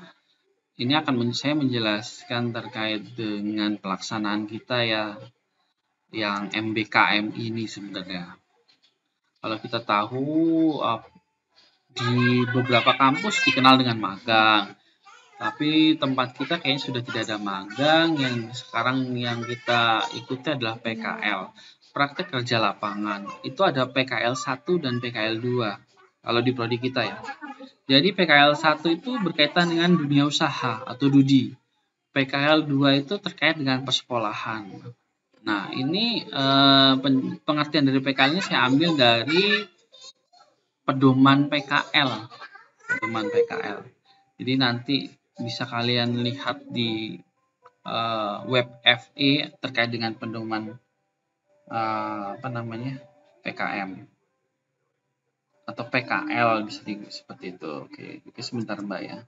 ini akan saya menjelaskan terkait dengan pelaksanaan kita ya yang MBKM ini sebenarnya. Kalau kita tahu di beberapa kampus dikenal dengan magang, tapi tempat kita kayaknya sudah tidak ada magang. Yang sekarang yang kita ikuti adalah PKL, praktek kerja lapangan. Itu ada PKL 1 dan PKL 2 kalau di prodi kita ya. Jadi PKL 1 itu berkaitan dengan dunia usaha atau DUDI. PKL 2 itu terkait dengan persekolahan. Nah, ini pengertian dari PKL ini saya ambil dari pedoman PKL. Pedoman PKL. Jadi nanti bisa kalian lihat di web FE terkait dengan pedoman PKM atau PKL bisa seperti itu. Oke, sebentar Mbak ya.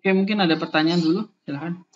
Oke, mungkin ada pertanyaan dulu, silakan.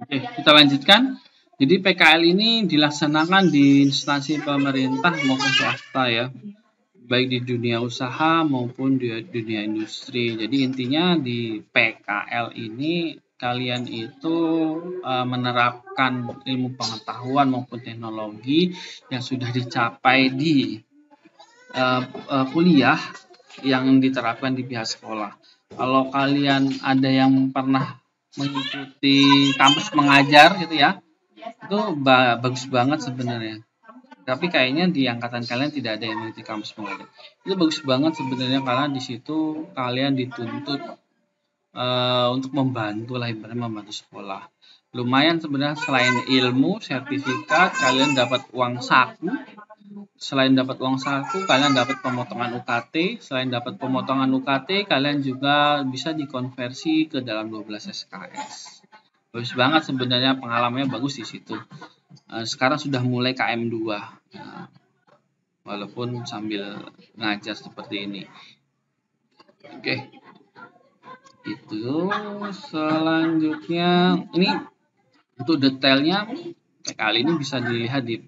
Oke, kita lanjutkan. Jadi PKL ini dilaksanakan di instansi pemerintah maupun swasta ya, baik di dunia usaha maupun di dunia industri. Jadi intinya di PKL ini kalian itu menerapkan ilmu pengetahuan maupun teknologi yang sudah dicapai di kuliah yang diterapkan di pihak sekolah. Kalau kalian ada yang pernah mengikuti kampus mengajar gitu ya, itu bagus banget sebenarnya. Tapi kayaknya di angkatan kalian tidak ada yang mengikuti kampus mengajar. Itu bagus banget sebenarnya karena di situ kalian dituntut untuk membantu lah, ibaratnya membantu sekolah. Lumayan sebenarnya, selain ilmu, sertifikat, kalian dapat uang saku. Selain dapat uang saku, kalian dapat pemotongan UKT. Selain dapat pemotongan UKT, kalian juga bisa dikonversi ke dalam 12 SKS. Bagus banget sebenarnya, pengalamannya bagus di situ. Sekarang sudah mulai KM2. Walaupun sambil ngajar seperti ini. Oke. Itu selanjutnya, ini untuk detailnya kali ini bisa dilihat di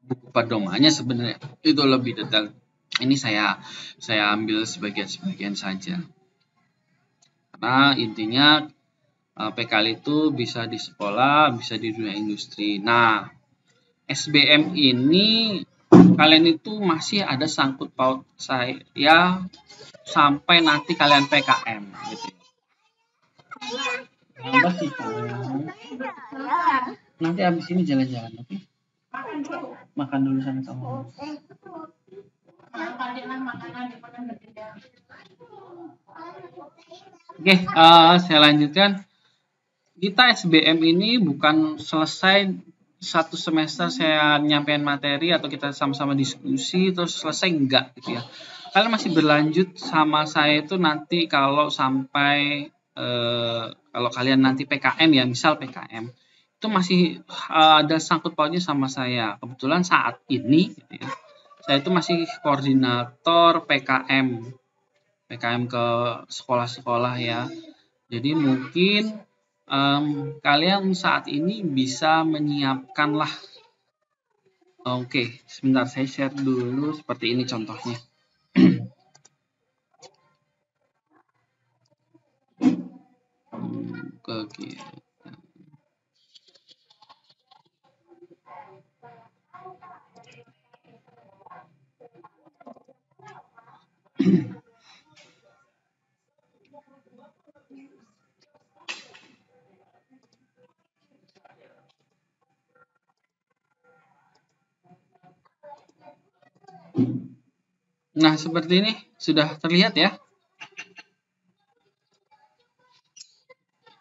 buku pedomannya sebenarnya, itu lebih detail. Ini saya ambil sebagian saja karena intinya PKL itu bisa di sekolah, bisa di dunia industri. Nah, SBM ini kalian itu masih ada sangkut paut saya sampai nanti kalian PKM gitu. Nanti abis ini jalan-jalan, oke? Makan dulu sama kamu. Oke, saya lanjutkan. Kita SBM ini bukan selesai satu semester saya nyampein materi atau kita sama-sama diskusi terus selesai, enggak gitu ya. Kalian masih berlanjut sama saya itu nanti kalau sampai kalau kalian nanti PKM ya, misal PKM itu masih ada sangkut pautnya sama saya. Kebetulan saat ini gitu ya, saya itu masih koordinator PKM ke sekolah-sekolah ya. Jadi mungkin kalian saat ini bisa menyiapkan lah. Oke, sebentar saya share dulu seperti ini contohnya. Oke. Nah, seperti ini sudah terlihat ya.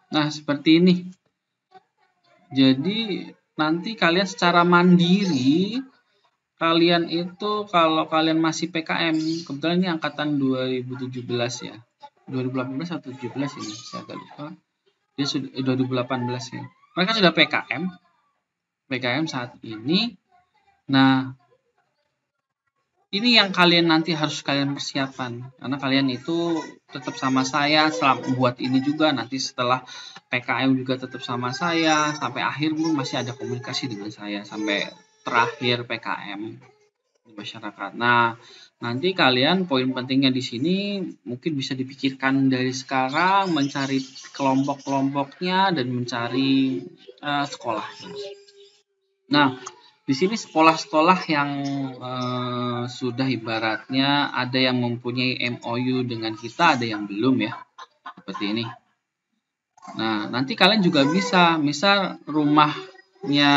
Nah, seperti ini. Jadi, nanti kalian secara mandiri, kalian itu kalau kalian masih PKM, kebetulan ini angkatan 2017 ya. 2018 atau 2017 ini, saya agak lupa. Dia sudah 2018 ya. Mereka sudah PKM saat ini. Nah, ini yang kalian nanti harus kalian persiapkan, karena kalian itu tetap sama saya selama buat ini juga, nanti setelah PKM juga tetap sama saya sampai akhir pun masih ada komunikasi dengan saya sampai terakhir PKM di masyarakat. Nah, nanti kalian poin pentingnya di sini mungkin bisa dipikirkan dari sekarang, mencari kelompok-kelompoknya dan mencari sekolahnya. Nah, di sini sekolah-sekolah yang sudah ibaratnya ada yang mempunyai MOU dengan kita, ada yang belum ya, seperti ini. Nah, nanti kalian juga bisa, misal rumahnya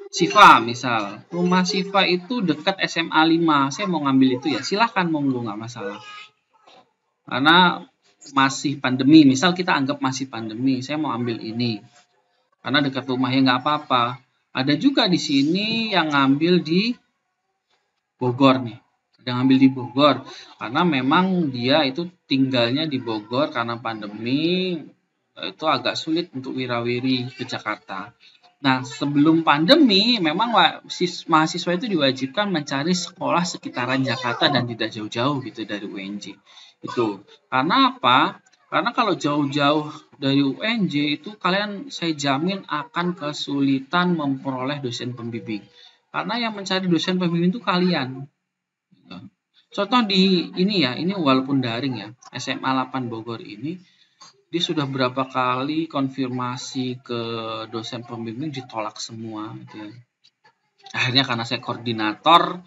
Siva, misal rumah Siva itu dekat SMA 5, saya mau ngambil itu ya, silahkan monggo, nggak masalah. Karena masih pandemi, misal kita anggap masih pandemi, saya mau ambil ini. Karena dekat rumahnya nggak apa-apa. Ada juga di sini yang ngambil di Bogor nih. Ada yang ngambil di Bogor. Karena memang dia itu tinggalnya di Bogor karena pandemi. Itu agak sulit untuk wirawiri ke Jakarta. Nah, sebelum pandemi memang mahasiswa itu diwajibkan mencari sekolah sekitaran Jakarta dan tidak jauh-jauh gitu dari UNJ. Itu. Karena apa? Karena kalau jauh-jauh dari UNJ itu kalian saya jamin akan kesulitan memperoleh dosen pembimbing. Karena yang mencari dosen pembimbing itu kalian. Contoh di ini ya, ini walaupun daring ya, SMA 8 Bogor ini, dia sudah berapa kali konfirmasi ke dosen pembimbing ditolak semua. Gitu ya. Akhirnya karena saya koordinator,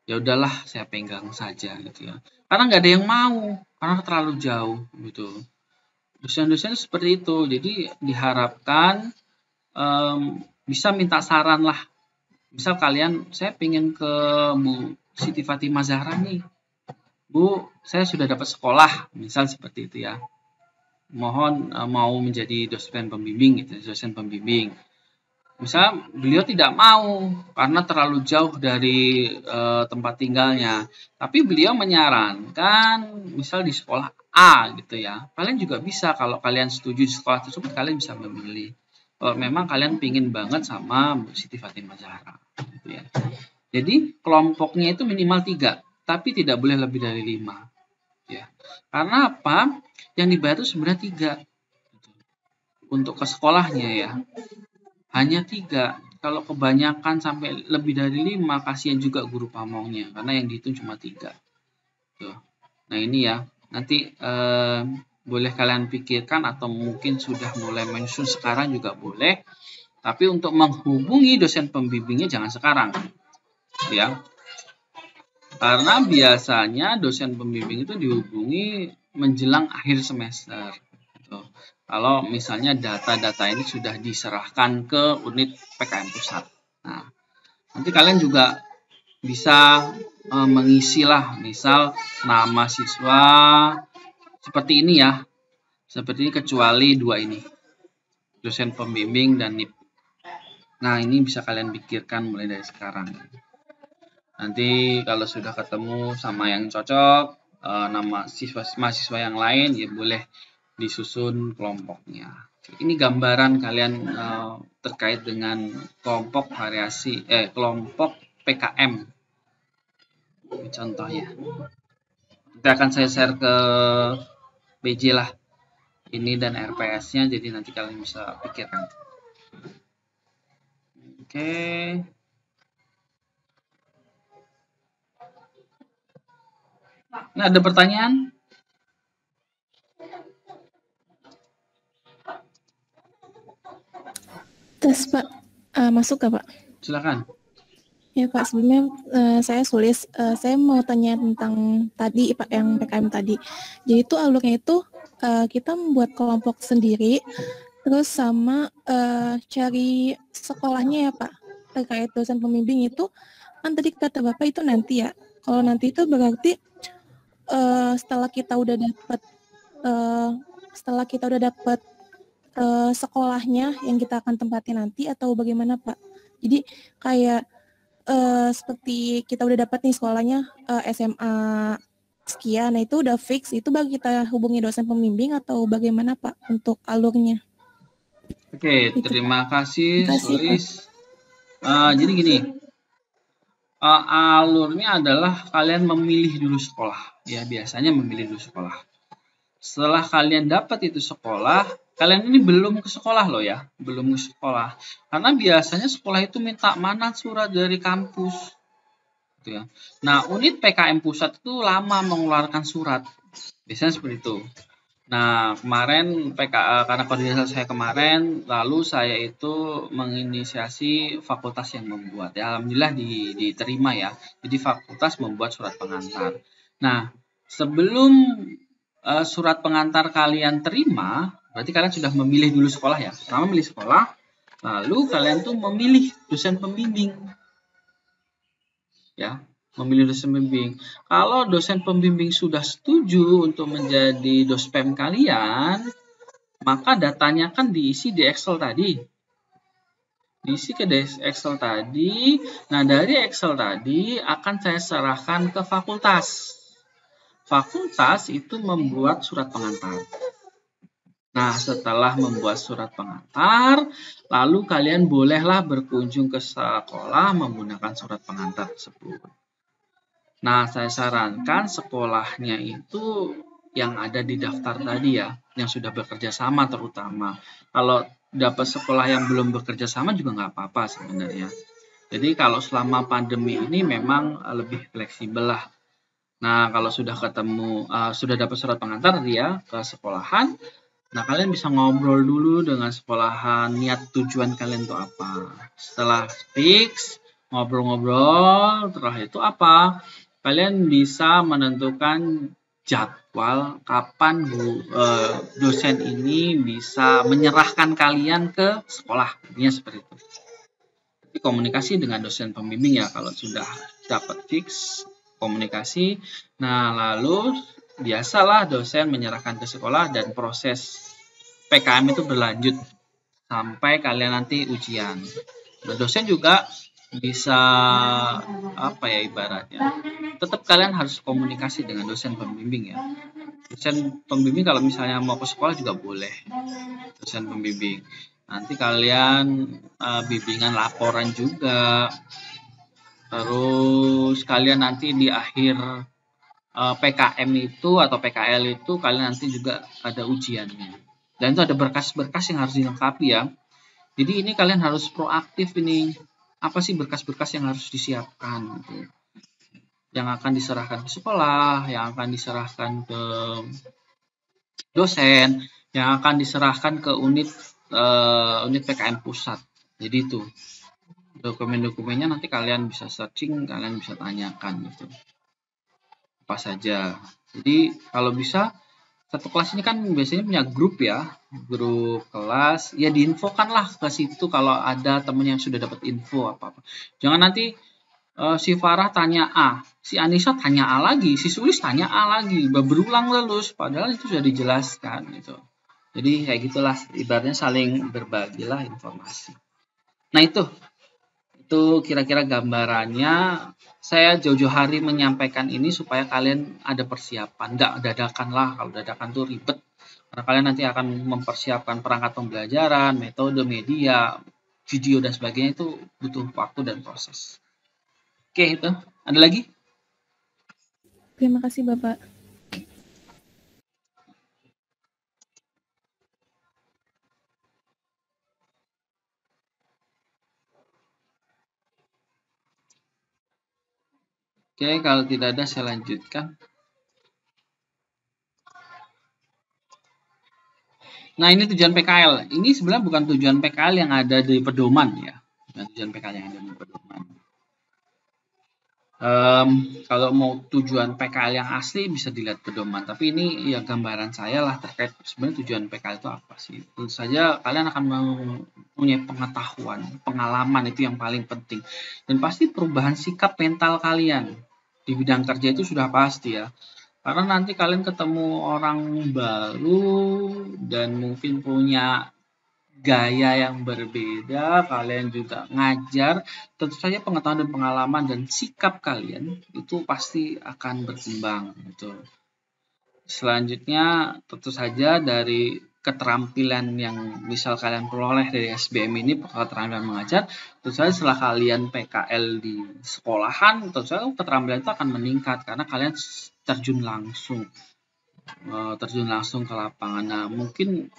ya udahlah saya pegang saja gitu ya. Karena nggak ada yang mau, karena terlalu jauh gitu. Dosen-dosen seperti itu, jadi diharapkan bisa minta saran lah. Misal kalian, saya pengen ke Bu Siti Fatimah Zahra nih, Bu, saya sudah dapat sekolah, misal seperti itu ya. Mohon mau menjadi dosen pembimbing gitu, dosen pembimbing. Misal beliau tidak mau karena terlalu jauh dari tempat tinggalnya, tapi beliau menyarankan misal di sekolah A gitu ya. Kalian juga bisa kalau kalian setuju di sekolah tersebut, kalian bisa memilih. Kalau memang kalian pingin banget sama Bu Siti Fatimah Zahra gitu ya. Jadi kelompoknya itu minimal 3, tapi tidak boleh lebih dari 5 ya. Karena apa? Yang dibayar itu sebenarnya 3 gitu. Untuk ke sekolahnya ya. Hanya 3. Kalau kebanyakan sampai lebih dari 5, kasihan juga guru pamongnya karena yang dihitung cuma 3. Tuh. Nah ini ya, nanti boleh kalian pikirkan atau mungkin sudah mulai menyusun sekarang juga boleh. Tapi untuk menghubungi dosen pembimbingnya jangan sekarang, ya. Karena biasanya dosen pembimbing itu dihubungi menjelang akhir semester. Gitu. Kalau misalnya data-data ini sudah diserahkan ke unit PKM pusat. Nah, nanti kalian juga bisa mengisi lah, misal nama siswa seperti ini ya, seperti ini kecuali 2 ini, dosen pembimbing dan NIP. Nah ini bisa kalian pikirkan mulai dari sekarang. Nanti kalau sudah ketemu sama yang cocok, nama mahasiswa yang lain ya boleh disusun kelompoknya. Ini gambaran kalian terkait dengan kelompok variasi, kelompok PKM. Contohnya nanti akan saya share ke BJ lah ini dan RPS-nya, jadi nanti kalian bisa pikirkan. Oke. Nah, ada pertanyaan? Tes Pak, masuk gak Pak? Silakan. Ya Pak, sebelumnya saya Sulis, saya mau tanya tentang tadi Pak yang PKM tadi. Jadi itu alurnya itu kita membuat kelompok sendiri, terus sama cari sekolahnya ya Pak. Terkait dosen pembimbing itu, kan tadi kata Bapak itu nanti ya. Kalau nanti itu berarti setelah kita udah dapat sekolahnya yang kita akan tempati nanti atau bagaimana Pak? Jadi kayak seperti kita udah dapat nih sekolahnya SMA sekian, nah itu udah fix, itu baru kita hubungi dosen pembimbing atau bagaimana Pak untuk alurnya? Oke, terima kasih Sulis. Jadi gini, alurnya adalah kalian memilih dulu sekolah, ya biasanya memilih dulu sekolah. Setelah kalian dapat itu sekolah, kalian ini belum ke sekolah loh ya, belum ke sekolah. Karena biasanya sekolah itu minta mana surat dari kampus. Gitu ya. Nah, unit PKM pusat itu lama mengeluarkan surat. Biasanya seperti itu. Nah, kemarin karena koordinasi saya kemarin, lalu saya itu menginisiasi fakultas yang membuat. Ya, alhamdulillah diterima ya. Jadi fakultas membuat surat pengantar. Nah, sebelum surat pengantar kalian terima, berarti kalian sudah memilih dulu sekolah ya. Pertama memilih sekolah, lalu kalian tuh memilih dosen pembimbing. Ya, memilih dosen pembimbing. Kalau dosen pembimbing sudah setuju untuk menjadi dospem kalian, maka datanya kan diisi di Excel tadi. Diisi ke Excel tadi. Nah, dari Excel tadi akan saya serahkan ke fakultas. Fakultas itu membuat surat pengantar. Nah, setelah membuat surat pengantar, lalu kalian bolehlah berkunjung ke sekolah menggunakan surat pengantar tersebut. Nah, saya sarankan sekolahnya itu yang ada di daftar tadi ya, yang sudah bekerja sama terutama. Kalau dapat sekolah yang belum bekerja sama juga nggak apa-apa sebenarnya. Jadi kalau selama pandemi ini memang lebih fleksibel lah. Nah, kalau sudah ketemu, sudah dapat surat pengantar ya ke sekolahan, nah kalian bisa ngobrol dulu dengan sekolahan, niat tujuan kalian itu apa. Setelah fix, ngobrol-ngobrol, setelah itu apa? Kalian bisa menentukan jadwal kapan dosen ini bisa menyerahkan kalian ke sekolah. Intinya seperti itu. Jadi komunikasi dengan dosen pembimbing ya kalau sudah dapat fix komunikasi. Nah, lalu biasalah dosen menyerahkan ke sekolah dan proses PKM itu berlanjut sampai kalian nanti ujian. Nah, dosen juga bisa apa ya ibaratnya, tetap kalian harus komunikasi dengan dosen pembimbing ya. Dosen pembimbing kalau misalnya mau ke sekolah juga boleh, dosen pembimbing. Nanti kalian bimbingan laporan juga. Terus kalian nanti di akhir PKM itu atau PKL itu kalian nanti juga ada ujiannya. Dan itu ada berkas-berkas yang harus dilengkapi ya. Jadi ini kalian harus proaktif ini. Apa sih berkas-berkas yang harus disiapkan gitu. Yang akan diserahkan ke sekolah, yang akan diserahkan ke dosen, yang akan diserahkan ke unit PKM pusat. Jadi itu dokumen-dokumennya nanti kalian bisa searching, kalian bisa tanyakan gitu. Apa saja. Jadi kalau bisa satu kelas ini kan biasanya punya grup ya, grup kelas, ya diinfokanlah ke situ kalau ada temen yang sudah dapat info apa-apa. Jangan nanti si Farah tanya A, si Anissa tanya A lagi, si Sulis tanya A lagi, berulang terus, padahal itu sudah dijelaskan gitu. Jadi kayak gitulah, ibaratnya saling berbagilah informasi. Nah itu kira-kira gambarannya. Saya jauh-jauh hari menyampaikan ini supaya kalian ada persiapan. Nggak dadakan lah, kalau dadakan tuh ribet. Karena kalian nanti akan mempersiapkan perangkat pembelajaran, metode, media, video, dan sebagainya itu butuh waktu dan proses. Oke, itu. Ada lagi? Terima kasih Bapak. Oke, kalau tidak ada saya lanjutkan. Nah, ini tujuan PKL. Ini sebenarnya bukan tujuan PKL yang ada di pedoman ya. Bukan tujuan PKL yang ada di pedoman. Kalau mau tujuan PKL yang asli bisa dilihat pedoman. Tapi ini ya gambaran saya lah terkait sebenarnya tujuan PKL itu apa sih. Tentu saja kalian akan mempunyai pengetahuan, pengalaman itu yang paling penting. Dan pasti perubahan sikap mental kalian di bidang kerja itu sudah pasti ya. Karena nanti kalian ketemu orang baru dan mungkin punya gaya yang berbeda, kalian juga ngajar, tentu saja pengetahuan dan pengalaman dan sikap kalian itu pasti akan berkembang gitu. Selanjutnya tentu saja dari keterampilan yang misal kalian peroleh dari SBM ini, keterampilan mengajar, tentu saja setelah kalian PKL di sekolahan, tentu saja keterampilan itu akan meningkat karena kalian terjun langsung ke lapangan. Nah, mungkin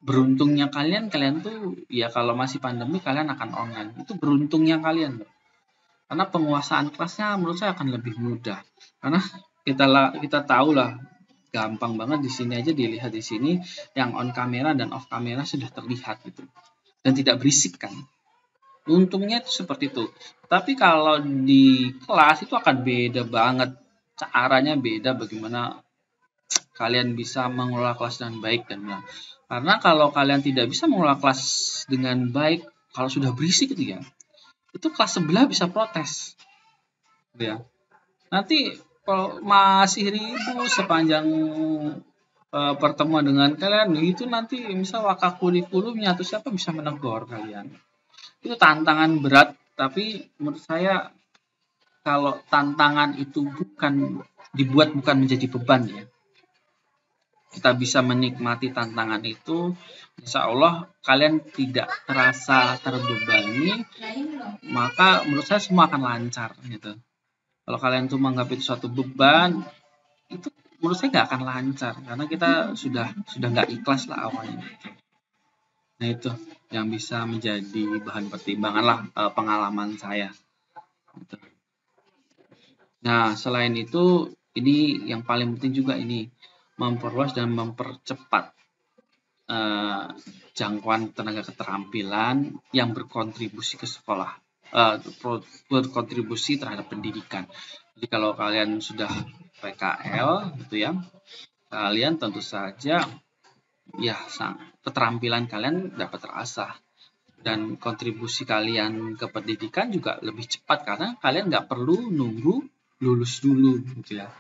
beruntungnya kalian tuh ya kalau masih pandemi kalian akan online. Itu beruntungnya kalian loh. Karena penguasaan kelasnya menurut saya akan lebih mudah. Karena kita tahu lah gampang banget di sini aja dilihat di sini yang on kamera dan off kamera sudah terlihat gitu. Dan tidak berisik kan. Untungnya itu seperti itu. Tapi kalau di kelas itu akan beda banget. Caranya beda bagaimana kalian bisa mengelola kelas dengan baik dan benar. Karena kalau kalian tidak bisa mengelola kelas dengan baik, kalau sudah berisik gitu ya, itu kelas sebelah bisa protes. Ya. Nanti kalau masih ribut sepanjang pertemuan dengan kalian, itu nanti misal wakakurikulumnya atau siapa bisa menegur kalian. Itu tantangan berat, tapi menurut saya kalau tantangan itu dibuat bukan menjadi beban ya. Kita bisa menikmati tantangan itu, insya Allah kalian tidak terasa terbebani, maka menurut saya semua akan lancar gitu. Kalau kalian tuh menganggap itu suatu beban, itu menurut saya nggak akan lancar karena kita sudah nggak ikhlas lah awalnya. Nah itu yang bisa menjadi bahan pertimbangan lah pengalaman saya. Gitu. Nah selain itu ini yang paling penting juga ini memperluas dan mempercepat jangkauan tenaga keterampilan yang berkontribusi ke sekolah, berkontribusi terhadap pendidikan. Jadi kalau kalian sudah PKL gitu ya, kalian tentu saja ya keterampilan kalian dapat terasah dan kontribusi kalian ke pendidikan juga lebih cepat karena kalian nggak perlu nunggu lulus dulu gitu ya.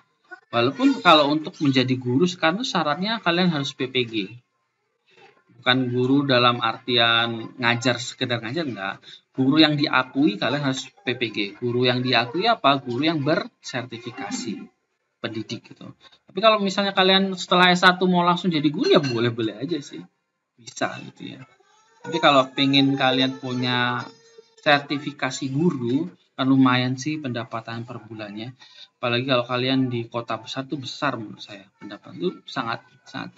Walaupun kalau untuk menjadi guru sekarang syaratnya kalian harus PPG. Bukan guru dalam artian ngajar sekedar ngajar, enggak. Guru yang diakui kalian harus PPG. Guru yang diakui apa? Guru yang bersertifikasi pendidik gitu. Tapi kalau misalnya kalian setelah S1 mau langsung jadi guru ya boleh-boleh aja sih. Bisa gitu ya. Tapi kalau pengen kalian punya sertifikasi guru, kan lumayan sih pendapatan per bulannya. Apalagi kalau kalian di kota besar tuh besar menurut saya. Pendapatan itu sangat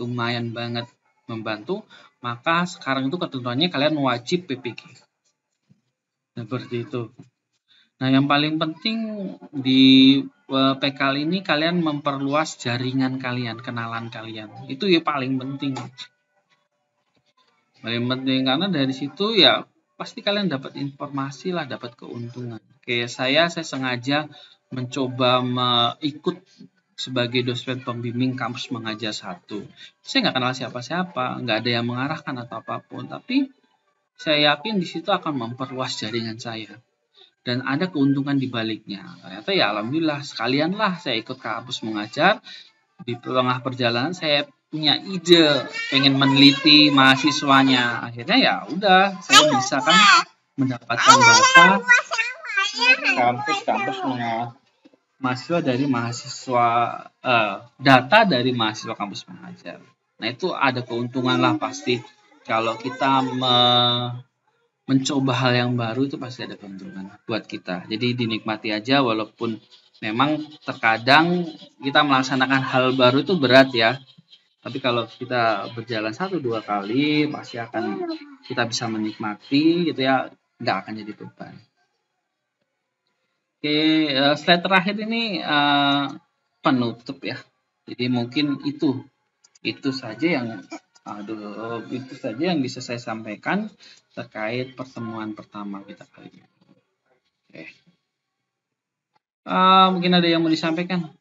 lumayan banget membantu. Maka sekarang itu ketentuannya kalian wajib PPG. Seperti itu. Nah, yang paling penting di PKL ini kalian memperluas jaringan kalian, kenalan kalian. Itu ya paling penting. Paling penting karena dari situ ya pasti kalian dapat informasi lah, dapat keuntungan. Kayak saya sengaja mencoba ikut sebagai dosen pembimbing kampus mengajar 1. Saya nggak kenal siapa-siapa, nggak ada yang mengarahkan atau apapun, tapi saya yakin di situ akan memperluas jaringan saya. Dan ada keuntungan di baliknya. Ternyata ya alhamdulillah sekalianlah saya ikut kampus mengajar. Di tengah perjalanan saya punya ide pengen meneliti mahasiswanya. Akhirnya ya udah saya bisa kan mendapatkan mahasiswa dari mahasiswa data dari mahasiswa kampus mengajar. Nah itu ada keuntungan lah pasti kalau kita mencoba hal yang baru itu pasti ada keuntungan buat kita. Jadi dinikmati aja walaupun memang terkadang kita melaksanakan hal baru itu berat ya. Tapi kalau kita berjalan 1-2 kali pasti akan kita bisa menikmati gitu ya, nggak akan jadi beban. Oke, slide terakhir ini penutup ya. Jadi mungkin itu saja yang bisa saya sampaikan terkait pertemuan pertama kita kali ini. Oke. Mungkin ada yang mau disampaikan?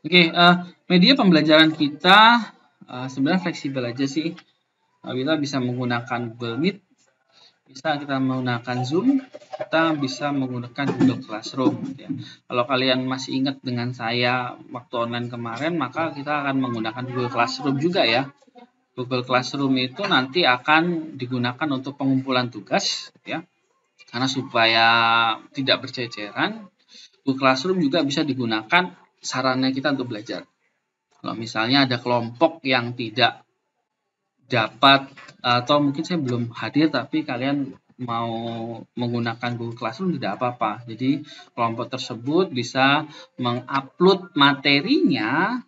Oke, media pembelajaran kita sebenarnya fleksibel aja sih. Kita bisa menggunakan Google Meet, bisa kita menggunakan Zoom, kita bisa menggunakan Google Classroom. Ya. Kalau kalian masih ingat dengan saya waktu online kemarin, maka kita akan menggunakan Google Classroom juga ya. Google Classroom itu nanti akan digunakan untuk pengumpulan tugas, ya. Karena supaya tidak berceceran, Google Classroom juga bisa digunakan sarana kita untuk belajar. Kalau misalnya ada kelompok yang tidak dapat atau mungkin saya belum hadir tapi kalian mau menggunakan Google Classroom tidak apa-apa. Jadi kelompok tersebut bisa mengupload materinya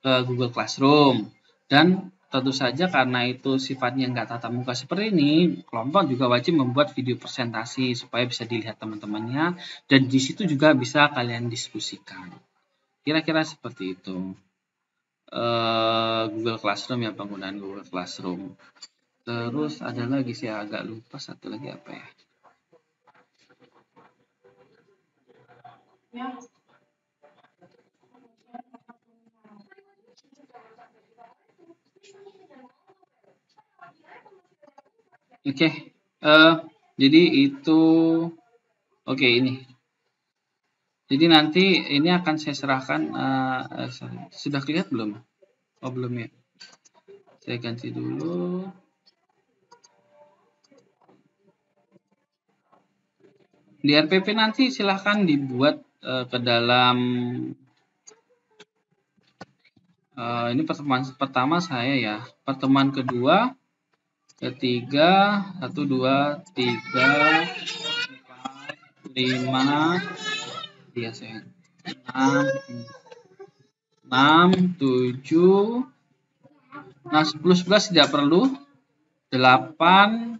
ke Google Classroom dan tentu saja karena itu sifatnya nggak tatap muka seperti ini, kelompok juga wajib membuat video presentasi supaya bisa dilihat teman-temannya dan di situ juga bisa kalian diskusikan. Kira-kira seperti itu. Google Classroom ya, penggunaan Google Classroom. Terus ada lagi saya agak lupa satu lagi apa ya? Oke, jadi itu ini. Jadi nanti ini akan saya serahkan. Sudah kelihatan belum? Oh belum ya. Saya ganti dulu. Di RPP nanti silahkan dibuat ke dalam Ini pertemuan pertama saya ya. Pertemuan kedua, ketiga, 1, 2, 3, 4, 5, ya saya 6, 7, nah 10, 11 tidak perlu, 8,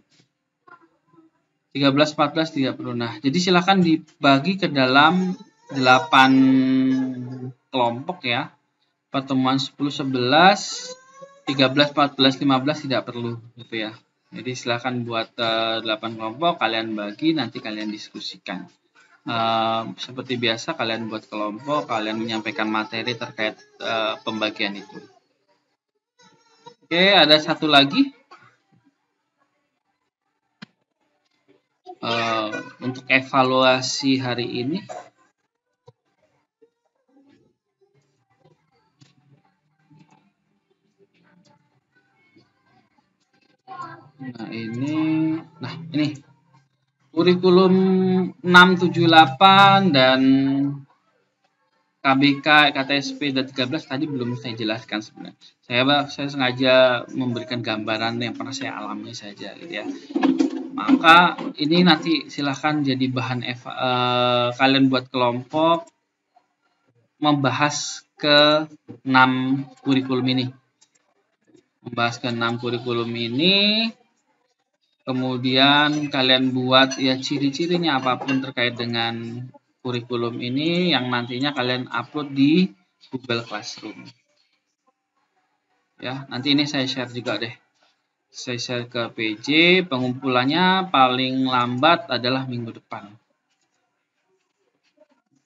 13, 14 tidak perlu. Nah, jadi silakan dibagi ke dalam 8 kelompok ya. Pertemuan 10, 11, 13, 14, 15 tidak perlu gitu ya. Jadi silakan buat 8 kelompok, kalian bagi, nanti kalian diskusikan. Seperti biasa kalian buat kelompok, kalian menyampaikan materi terkait pembagian itu. Oke, ada satu lagi. Untuk evaluasi hari ini. Nah, ini kurikulum 678 dan KBK, KTSP dan 13 tadi belum saya jelaskan sebenarnya. Saya sengaja memberikan gambaran yang pernah saya alami saja gitu ya. Maka ini nanti silahkan jadi bahan kalian buat kelompok membahas ke 6 kurikulum ini. Membahas ke 6 kurikulum ini, kemudian kalian buat ya ciri-cirinya apapun terkait dengan kurikulum ini yang nantinya kalian upload di Google Classroom. Ya, nanti ini saya share juga deh. Saya share ke PJ, pengumpulannya paling lambat adalah minggu depan.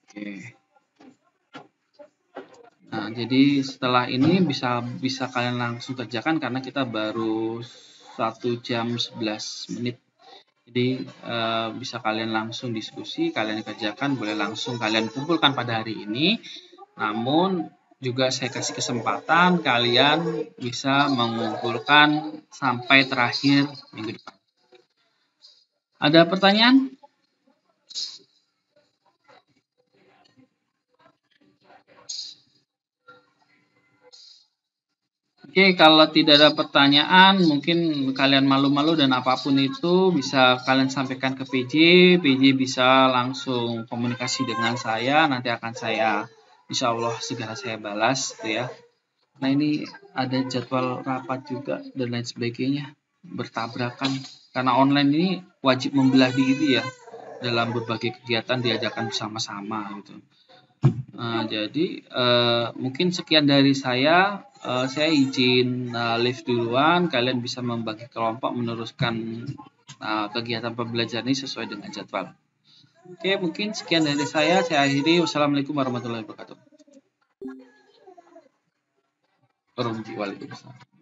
Oke. Nah, jadi setelah ini bisa kalian langsung kerjakan karena kita baru 1 jam 11 menit. Jadi bisa kalian langsung diskusi, kalian kerjakan, boleh langsung kalian kumpulkan pada hari ini. Namun juga saya kasih kesempatan kalian bisa mengumpulkan sampai terakhir minggu depan. Ada pertanyaan? Oke, kalau tidak ada pertanyaan, mungkin kalian malu-malu dan apapun itu bisa kalian sampaikan ke PJ. PJ bisa langsung komunikasi dengan saya, nanti akan saya, insya Allah segera saya balas, gitu ya. Nah, ini ada jadwal rapat juga dan lain sebagainya, bertabrakan. Karena online ini wajib membelah diri ya, dalam berbagai kegiatan diajarkan bersama-sama gitu. Jadi mungkin sekian dari saya. Saya izin live duluan. Kalian bisa membagi kelompok meneruskan kegiatan pembelajaran ini sesuai dengan jadwal. Oke, mungkin sekian dari saya. Saya akhiri. Wassalamualaikum warahmatullahi wabarakatuh. Waalaikumsalam.